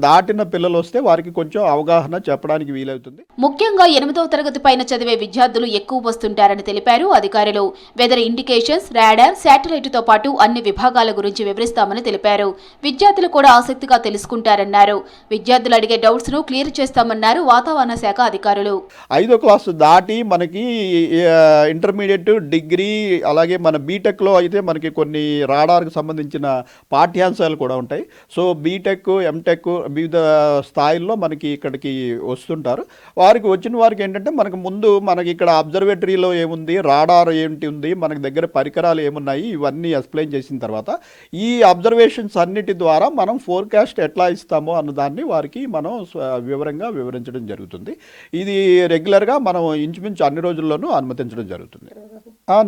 దాటిన పిల్లలు వస్తే వారికి కొంచెం అవగాహన చెప్పడానికి వీలవుతుంది. ముఖ్యంగా 8వ తరగతి పైన చదివే విద్యార్థులు ఎక్కువ వస్తుంటారని తెలిపారు అధికారులు. వెదర్ ఇండికేషన్స్, రాడార్, శాటిలైట్ తో పాటు అన్ని విభాగాల గురించి వివరిస్తామని తెలిపారు. విద్యార్థులు కూడా ఆసక్తిగా తెలుసుకుంటారన్నారు. విద్యార్థులు అడిగే డౌట్స్ ను క్లియర్ చేస్తామన్నారు వాతావరణ శాఖ అధికారులు. 5వ క్లాసు దాటి మనకి ఇంటర్మీడియట్, డిగ్రీ, అలాగే మన బీటెక్ లో అయితే మనకి కొన్ని రాడార్కి సంబంధించిన పాఠ్యాంశాలు కూడా ఉంటాయి. సో బీటెక్, ఎంటెక్ వివిధ స్థాయిల్లో మనకి ఇక్కడికి వస్తుంటారు. వచ్చిన వారికి ఏంటంటే మనకి ఇక్కడ అబ్జర్వేటరీలో ఏముంది, రాడార్ ఏంటి ఉంది, మనకి దగ్గర పరికరాలు ఏమున్నాయి, ఇవన్నీ ఎక్స్ప్లెయిన్ చేసిన తర్వాత ఈ అబ్జర్వేషన్స్ అన్నిటి ద్వారా మనం ఫోర్కాస్ట్ ఎట్లా ఇస్తామో అన్నదాన్ని వారికి మనం వివరంగా వివరించడం జరుగుతుంది. ఇది రెగ్యులర్గా మనం ఇంచుమించు అన్ని రోజుల్లోనూ అనుమతించడం జరుగుతుంది.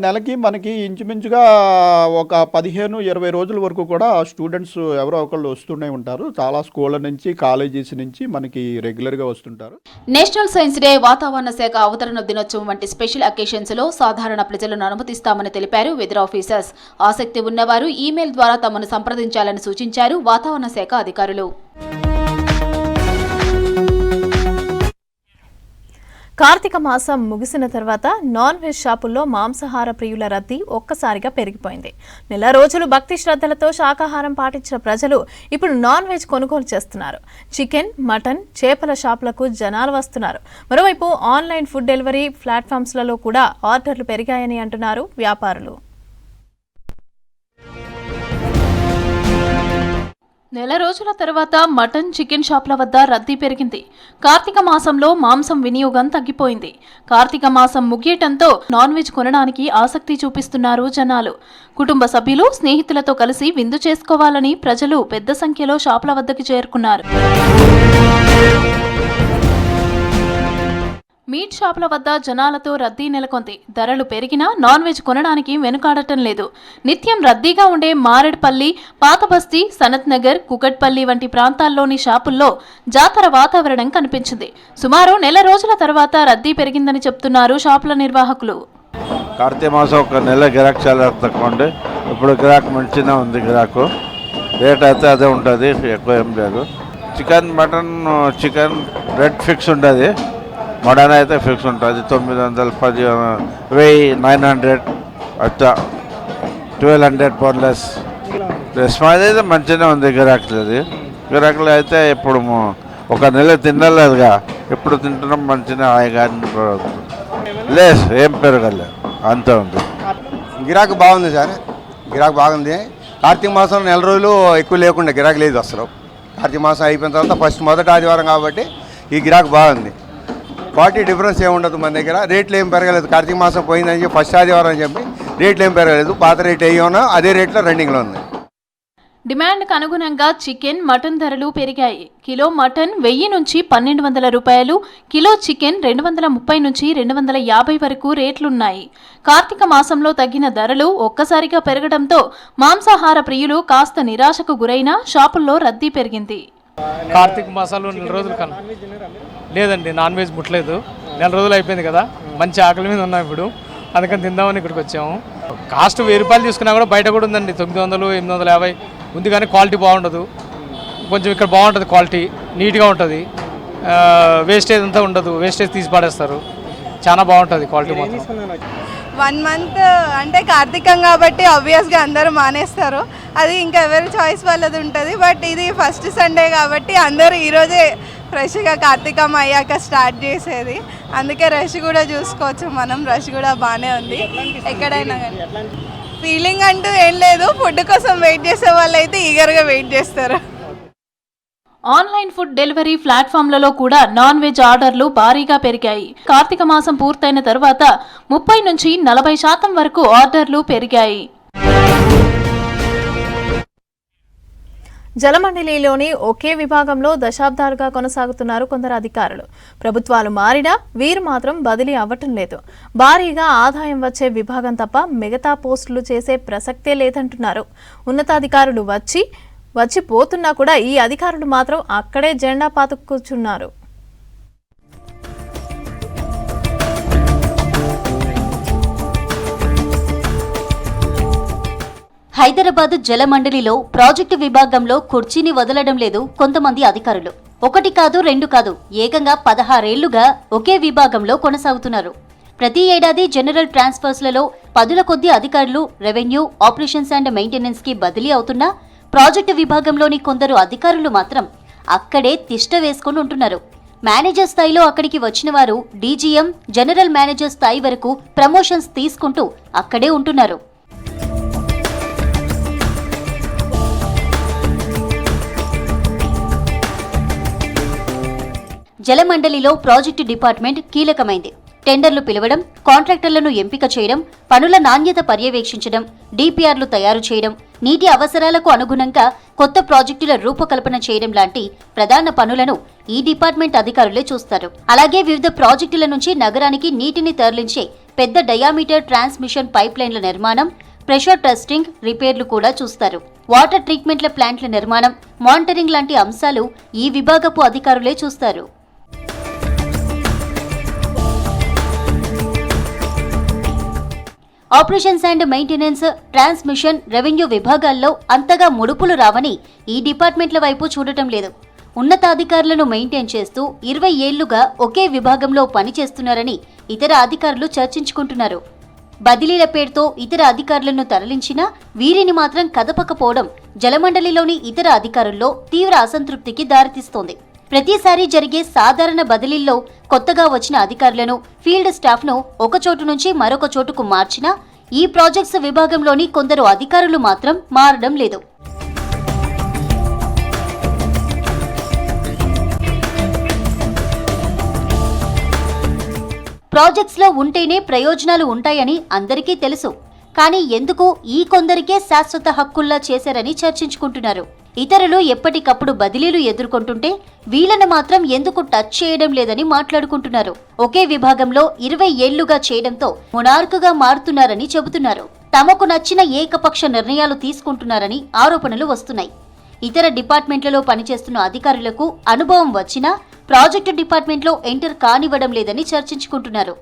నెలకి మనకి ఇంచుమించుగా ఒక 15-20 రోజుల వరకు కూడా స్టూడెంట్స్ ఎవరో ఒకళ్ళు వస్తూనే ఉంటారు. చాలా స్కూళ్ళ నుంచి, కాలేజెస్ నుంచి మనకి రెగ్యులర్గా వస్తుంటారు. నేషనల్ సైన్స్ డే, వాతావరణ శాఖ అవతరణ దినోత్సవం వంటి స్పెషల్ అకేషన్స్ లో సాధారణ ప్రజలను అనుమతిస్తామని తెలిపారు వెదర్ ఆఫీసర్స్. ఆసక్తి ఉన్నవారు ఈమెయిల్ ద్వారా తమను సంప్రదించాలని సూచించారు వాతావరణ శాఖ అధికారులు. కార్తీక మాసం ముగిసిన తర్వాత నాన్ వెజ్ షాపుల్లో మాంసాహార ప్రియుల రద్దీ ఒక్కసారిగా పెరిగిపోయింది. నెల రోజులు భక్తి శ్రద్ధలతో శాకాహారం పాటించిన ప్రజలు ఇప్పుడు నాన్ వెజ్ కొనుగోలు చేస్తున్నారు. చికెన్, మటన్, చేపల షాపులకు జనాలు వస్తున్నారు. మరోవైపు ఆన్లైన్ ఫుడ్ డెలివరీ ప్లాట్ఫామ్స్లలో కూడా ఆర్డర్లు పెరిగాయని అంటున్నారు వ్యాపారులు. నెల రోజుల తర్వాత మటన్, చికెన్ షాపుల వద్ద రద్దీ పెరిగింది. కార్తీక మాసంలో మాంసం వినియోగం తగ్గిపోయింది. కార్తీక మాసం ముగియటంతో నాన్ వెజ్ కొనడానికి ఆసక్తి చూపిస్తున్నారు జనాలు. కుటుంబ సభ్యులు, స్నేహితులతో కలిసి విందు చేసుకోవాలని ప్రజలు పెద్ద సంఖ్యలో షాపుల వద్దకు చేరుకున్నారు. మీట్ షాపుల వద్ద జనాలతో రద్దీ నెలకొంది. ధరలు పెరిగినా నాన్ వెజ్ కొనడానికి వెనుకాడటం లేదు. నిత్యం రద్దీగా ఉండే మారేడ్పల్లి, పాతబస్తీ, సనత్ నగర్, కుకట్పల్లి వంటి ప్రాంతాల్లోని షాపుల్లో జాతర వాతావరణం కనిపించింది. సుమారు నెల రోజుల తర్వాత రద్దీ పెరిగిందని చెప్తున్నారు షాపుల నిర్వాహకులు. కార్తీక మాసం ఒక నెల గిరాకు చాలా తక్కువ ఉండే, ఇప్పుడు గిరాకు మంచిగా ఉంది. గిరాకు రేట్ అయితే అదే ఉంటుంది, ఎక్కువ ఏం లేదు. Chicken, mutton, chicken rate fix ఉంటుంది. మటన్ అయితే ఫిక్స్ ఉంటుంది 900, 1000, 900 అట్లా 1200 బోన్లెస్. రెస్పాన్స్ అయితే మంచిగానే ఉంది గిరాకులు అయితే ఇప్పుడు ఒక నెల తినలేదుగా, ఎప్పుడు తింటున్నాం మంచిగా హాయిగా లేదు, ఏం పెరగలేదు, అంతే ఉంది. గిరాకు బాగుంది సార్, గిరాకు బాగుంది. కార్తీక మాసం నెల రోజులు ఎక్కువ లేకుండా గిరాకు లేదు అసలు. కార్తీక మాసం అయిపోయిన తర్వాత ఫస్ట్ మొదటి ఆదివారం కాబట్టి ఈ గిరాకు బాగుంది. క్వాలిటీ డిఫరెన్స్ ఏముండదు మన దగ్గర. రేట్లు ఏం పెరగలేదు. కార్తీక మాసం పోయిందని చెప్పి ఫస్ట్ ఆదివారం అని చెప్పి రేట్లు ఏం పెరగలేదు. పాత రేట్ ఏమన్నా అదే రేట్లో రన్నింగ్లో ఉంది. డిమాండ్కు అనుగుణంగా చికెన్, మటన్ ధరలు పెరిగాయి. కిలో మటన్ 1000 నుంచి 1200 రూపాయలు, కిలో చికెన్ 230 నుంచి 250 వరకు రేట్లున్నాయి. కార్తీక మాసంలో తగ్గిన ధరలు ఒక్కసారిగా పెరగడంతో మాంసాహార ప్రియులు కాస్త నిరాశకు గురైనా షాపుల్లో రద్దీ పెరిగింది. కార్తీక మాసాలు నెల రోజులు కన్నా లేదండి, నాన్ వెజ్ ముట్టలేదు. నెల రోజులు అయిపోయింది కదా, మంచి ఆకలి మీద ఉన్నాం ఇప్పుడు, అందుకని తిందామని ఇక్కడికి వచ్చాము. కాస్ట్ 1000 రూపాయలు తీసుకున్నా కూడా బయట కూడా ఉందండి 900, 850 ఉంది, కానీ క్వాలిటీ బాగుండదు. కొంచెం ఇక్కడ బాగుంటుంది, క్వాలిటీ నీట్గా ఉంటుంది, వేస్టేజ్ అంతా ఉండదు, వేస్టేజ్ తీసి పడేస్తారు. చాలా బాగుంటుంది క్వాలిటీ మాత్రం. 1 మంత్ అంటే కార్తీకం కాబట్టి ఆబ్వియస్గా అందరూ మానేస్తారు, అది ఇంకా ఎవరి చాయిస్ వాళ్ళది ఉంటుంది. బట్ ఇది ఫస్ట్ సండే కాబట్టి అందరూ ఈరోజే ఫ్రెష్గా కార్తీకం అయ్యాక స్టార్ట్ చేసేది, అందుకే రష్ కూడా చూసుకోవచ్చు మనం. రష్ కూడా బాగానే ఉంది ఎక్కడైనా కానీ. ఫీలింగ్ అంటూ ఏం లేదు, ఫుడ్ కోసం వెయిట్ చేసే వాళ్ళు అయితే ఈగర్గా వెయిట్ చేస్తారు. ఆన్లైన్ ఫుడ్ డెలివరీ ప్లాట్ఫామ్లలో కూడా నాన్ వెజ్ ఆర్డర్లు భారీగా పెరిగాయి. కార్తీక మాసం పూర్తయిన తర్వాత 30 నుంచి 40% వరకు ఆర్డర్లు పెరిగాయి. జలమండలిలోని ఒకే విభాగంలో దశాబ్దాలుగా కొనసాగుతున్నారు కొందరు అధికారులు. ప్రభుత్వాలు మారినా వీరు మాత్రం బదిలీ అవ్వటం లేదు. భారీగా ఆదాయం వచ్చే విభాగం తప్ప మిగతా పోస్టులు చేసే ప్రసక్తే లేదంటున్నారు. ఉన్నతాధికారులు వచ్చి పోతున్నా కూడా ఈ అధికారులు మాత్రం అక్కడే జెండా పాతుకు కూర్చున్నారు. హైదరాబాద్ జలమండలిలో ప్రాజెక్టు విభాగంలో కుర్చీని వదలడం లేదు కొంతమంది అధికారులు. 1 కాదు 2 కాదు, ఏకంగా 16 ఏళ్లుగా ఒకే విభాగంలో కొనసాగుతున్నారు. ప్రతి ఏడాది జనరల్ ట్రాన్స్ఫర్స్లలో 10ల కొద్దీ అధికారులు రెవెన్యూ, ఆపరేషన్స్ అండ్ మెయింటెనెన్స్ కి బదిలీ అవుతున్నా ప్రాజెక్టు విభాగంలోని కొందరు అధికారులు మాత్రం అక్కడే తిష్ట వేసుకుని ఉంటున్నారు. మేనేజర్ స్థాయిలో అక్కడికి వచ్చిన వారు డీజీఎం, జనరల్ మేనేజర్ స్థాయి వరకు ప్రమోషన్స్ తీసుకుంటూ అక్కడే ఉంటున్నారు. జలమండలిలో ప్రాజెక్టు డిపార్ట్మెంట్ కీలకమైంది. టెండర్లు పిలవడం, కాంట్రాక్టర్లను ఎంపిక చేయడం, పనుల నాణ్యత పర్యవేక్షించడం, డిపిఆర్లు తయారు చేయడం, నీటి అవసరాలకు అనుగుణంగా కొత్త ప్రాజెక్టుల రూపకల్పన చేయడం లాంటి ప్రధాన పనులను ఈ డిపార్ట్మెంట్ అధికారులే చూస్తారు. అలాగే వివిధ ప్రాజెక్టుల నుంచి నగరానికి నీటిని తరలించే పెద్ద డయామీటర్ ట్రాన్స్మిషన్ పైప్లైన్ల నిర్మాణం, ప్రెషర్ టెస్టింగ్, రిపేర్లు కూడా చూస్తారు. వాటర్ ట్రీట్మెంట్ల ప్లాంట్ల నిర్మాణం, మానిటరింగ్ లాంటి అంశాలు ఈ విభాగపు అధికారులే చూస్తారు. Operations and maintenance, transmission, revenue విభాగాల్లో అంతగా ముడుపులు రావని ఈ డిపార్ట్మెంట్ల వైపు చూడటం లేదు. ఉన్నతాధికారులను మెయింటైన్ చేస్తూ 20 ఏళ్లుగా ఒకే విభాగంలో పనిచేస్తున్నారని ఇతర అధికారులు చర్చించుకుంటున్నారు. బదిలీల పేరుతో ఇతర అధికారులను తరలించినా వీరిని మాత్రం కదపకపోవడం జలమండలిలోని ఇతర అధికారుల్లో తీవ్ర అసంతృప్తికి దారితీస్తోంది. ప్రతిసారి జరిగే సాధారణ బదిలీల్లో కొత్తగా వచ్చిన అధికారులను, ఫీల్డ్ స్టాఫ్ను ఒక చోటు నుంచి మరొక చోటుకు మార్చినా ఈ ప్రాజెక్ట్స్ విభాగంలోని కొందరు అధికారులు మాత్రం మారడం లేదు. ప్రాజెక్ట్స్లో ఉంటేనే ప్రయోజనాలు ఉంటాయని అందరికీ తెలుసు. కానీ ఎందుకు ఈ కొందరికే శాశ్వత హక్కుల్లా చేశారని చర్చించుకుంటున్నారు. ఇతరులు ఎప్పటికప్పుడు బదిలీలు ఎదుర్కొంటుంటే వీళ్ళను మాత్రం ఎందుకు టచ్ చేయడం లేదని మాట్లాడుకుంటున్నారు. ఒకే విభాగంలో 20 ఏళ్లుగా చేయడంతో మొనార్కుగా మారుతున్నారని చెబుతున్నారు. తమకు నచ్చిన ఏకపక్ష నిర్ణయాలు తీసుకుంటున్నారని ఆరోపణలు వస్తున్నాయి. ఇతర డిపార్ట్మెంట్లలో పనిచేస్తున్న అధికారులకు అనుభవం వచ్చినా ప్రాజెక్టు డిపార్ట్మెంట్లో ఎంటర్ కానివ్వడం లేదని చర్చించుకుంటున్నారు.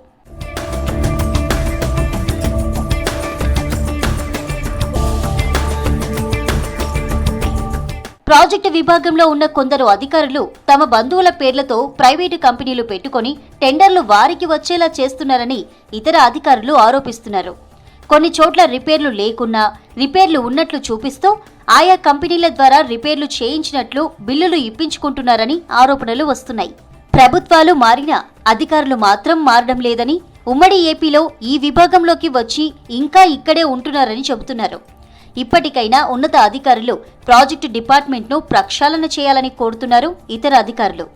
ప్రాజెక్టు విభాగంలో ఉన్న కొందరు అధికారులు తమ బంధువుల పేర్లతో ప్రైవేటు కంపెనీలు పెట్టుకుని టెండర్లు వారికి వచ్చేలా చేస్తున్నారని ఇతర అధికారులు ఆరోపిస్తున్నారు. కొన్ని చోట్ల రిపేర్లు లేకున్నా రిపేర్లు ఉన్నట్లు చూపిస్తూ ఆయా కంపెనీల ద్వారా రిపేర్లు చేయించినట్లు బిల్లులు ఇప్పించుకుంటున్నారని ఆరోపణలు వస్తున్నాయి. ప్రభుత్వాలు మారినా అధికారులు మాత్రం మారడం లేదని, ఉమ్మడి ఏపీలో ఈ విభాగంలోకి వచ్చి ఇంకా ఇక్కడే ఉంటున్నారని చెబుతున్నారు. ఇప్పటికైనా ఉన్నత అధికారులు ప్రాజెక్టు డిపార్ట్మెంట్ను ప్రక్షాళన చేయాలని కోరుతున్నారు ఇతర అధికారులు.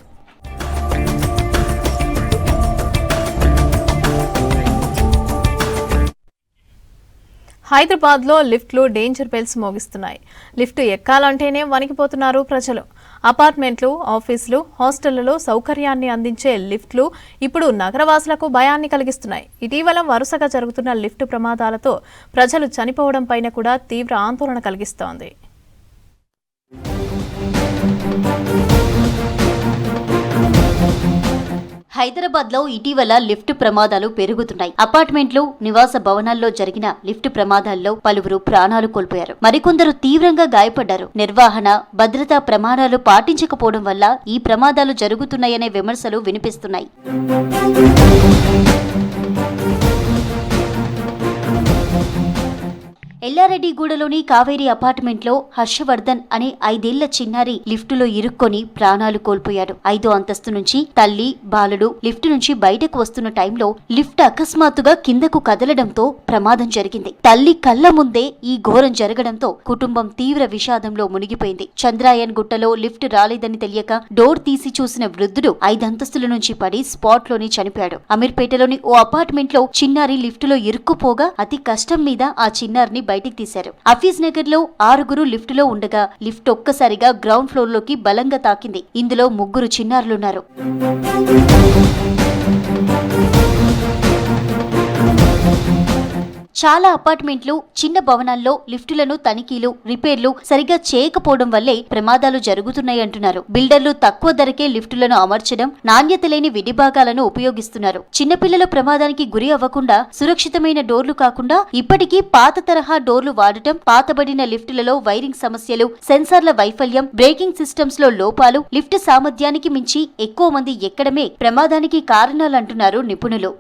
హైదరాబాద్లో లిఫ్ట్లు డేంజర్ బెల్స్ మోగిస్తున్నాయి. లిఫ్ట్ ఎక్కాలంటేనే వణికిపోతున్నారు ప్రజలు. అపార్ట్మెంట్లు, ఆఫీసులు, హాస్టళ్లలో సౌకర్యాన్ని అందించే లిఫ్ట్లు ఇప్పుడు నగరవాసులకు భయాన్ని కలిగిస్తున్నాయి. ఇటీవల వరుసగా జరుగుతున్న లిఫ్ట్ ప్రమాదాలతో ప్రజలు చనిపోవడం పైన కూడా తీవ్ర ఆందోళన కలిగిస్తోంది. హైదరాబాద్లో ఇటీవల లిఫ్ట్ ప్రమాదాలు పెరుగుతున్నాయి. అపార్ట్మెంట్లు, నివాస భవనాల్లో జరిగిన లిఫ్ట్ ప్రమాదాల్లో పలువురు ప్రాణాలు కోల్పోయారు. మరికొందరు తీవ్రంగా గాయపడ్డారు. నిర్వహణ, భద్రతా ప్రమాణాలు పాటించకపోవడం వల్ల ఈ ప్రమాదాలు జరుగుతున్నాయనే విమర్శలు వినిపిస్తున్నాయి. ఎల్లారెడ్డిగూడలోని కావేరీ అపార్ట్మెంట్లో హర్షవర్ధన్ అనే 5 ఏళ్ల చిన్నారి లిఫ్టులో ఇరుక్కొని ప్రాణాలు కోల్పోయాడు. 5వ అంతస్తు నుంచి తల్లి, బాలుడు లిఫ్ట్ నుంచి బయటకు వస్తున్న టైంలో లిఫ్ట్ అకస్మాత్తుగా కిందకు కదలడంతో ప్రమాదం జరిగింది. తల్లి కళ్ల ముందే ఈ ఘోరం జరగడంతో కుటుంబం తీవ్ర విషాదంలో మునిగిపోయింది. చంద్రాయన్ గుట్టలో లిఫ్ట్ రాలేదని తెలియక డోర్ తీసి చూసిన వృద్ధుడు 5 అంతస్తుల నుంచి పడి స్పాట్ లోనే చనిపోయాడు. అమీర్పేటలోని ఓ అపార్ట్మెంట్లో చిన్నారి లిఫ్టులో ఇరుక్కుపోగా అతి కష్టం మీద ఆ చిన్నారిని బయటికి తీశారు. హఫీజ్ నగర్ లో 6 లిఫ్టులో ఉండగా లిఫ్ట్ ఒక్కసారిగా గ్రౌండ్ ఫ్లోర్ లోకి బలంగా తాకింది. ఇందులో 3 చిన్నారులున్నారు. చాలా అపార్ట్మెంట్లు, చిన్న భవనాల్లో లిఫ్టులను తనిఖీలు, రిపేర్లు సరిగా చేయకపోవడం వల్లే ప్రమాదాలు జరుగుతున్నాయంటున్నారు. బిల్డర్లు తక్కువ ధరకే లిఫ్టులను అమర్చడం, నాణ్యత లేని విడిభాగాలను ఉపయోగిస్తున్నారు. చిన్నపిల్లల ప్రమాదానికి గురి అవ్వకుండా సురక్షితమైన డోర్లు కాకుండా ఇప్పటికీ పాత తరహా డోర్లు వాడటం, పాతబడిన లిఫ్టులలో వైరింగ్ సమస్యలు, సెన్సార్ల వైఫల్యం, బ్రేకింగ్ సిస్టమ్స్ లో లోపాలు, లిఫ్ట్ సామర్థ్యానికి మించి ఎక్కువ మంది ఎక్కడమే ప్రమాదానికి కారణాలంటున్నారు నిపుణులు.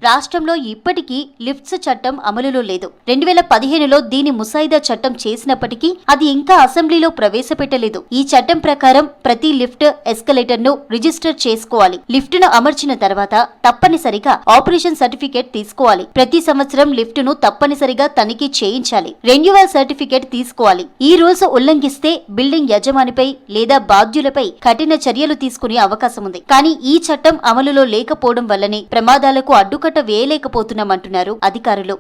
రాష్ట్రంలో ఇప్పటికీ లిఫ్ట్స్ చట్టం అమలులో లేదు. 2015లో దీని ముసాయిదా చట్టం చేసినప్పటికీ అది ఇంకా అసెంబ్లీలో ప్రవేశపెట్టలేదు. ఈ చట్టం ప్రకారం ప్రతి లిఫ్ట్, ఎస్కలేటర్ ను రిజిస్టర్ చేసుకోవాలి. లిఫ్ట్ ను అమర్చిన తర్వాత తప్పనిసరిగా ఆపరేషన్ సర్టిఫికేట్ తీసుకోవాలి. ప్రతి సంవత్సరం లిఫ్ట్ ను తప్పనిసరిగా తనిఖీ చేయించాలి. రెన్యువల్ సర్టిఫికేట్ తీసుకోవాలి. ఈ రూల్స్ ఉల్లంఘిస్తే బిల్డింగ్ యజమానిపై లేదా బాధ్యులపై కఠిన చర్యలు తీసుకునే అవకాశం ఉంది. కానీ ఈ చట్టం అమలులో లేకపోవడం వల్లనే ప్రమాదాలకు అడ్డుకట్ట వేయలేకపోతున్నామంటున్నారు అధికారులు.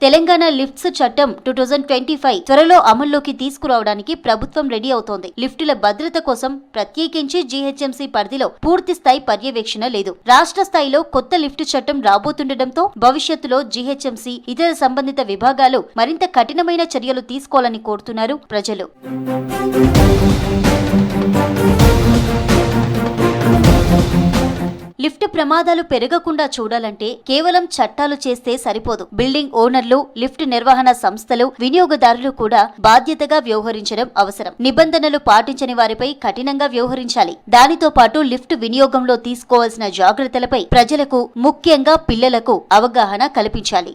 తెలంగాణ లిఫ్ట్స్ చట్టం 2025 త్వరలో అమల్లోకి తీసుకురావడానికి ప్రభుత్వం రెడీ అవుతోంది. లిఫ్టుల భద్రత కోసం ప్రత్యేకించి జీహెచ్ఎంసీ పరిధిలో పూర్తి స్థాయి పర్యవేక్షణ లేదు. రాష్ట్ర స్థాయిలో కొత్త లిఫ్ట్ చట్టం రాబోతుండటంతో భవిష్యత్తులో జీహెచ్ఎంసీ, ఇతర సంబంధిత విభాగాలు మరింత కఠినమైన చర్యలు తీసుకోవాలని కోరుతున్నారు ప్రజలు. లిఫ్ట్ ప్రమాదాలు పెరగకుండా చూడాలంటే కేవలం చట్టాలు చేస్తే సరిపోదు. బిల్డింగ్ ఓనర్లు, లిఫ్ట్ నిర్వహణ సంస్థలు, వినియోగదారులు కూడా బాధ్యతగా వ్యవహరించడం అవసరం. నిబంధనలు పాటించని వారిపై కఠినంగా వ్యవహరించాలి. దానితో పాటు లిఫ్ట్ వినియోగంలో తీసుకోవాల్సిన జాగ్రత్తలపై ప్రజలకు, ముఖ్యంగా పిల్లలకు అవగాహన కల్పించాలి.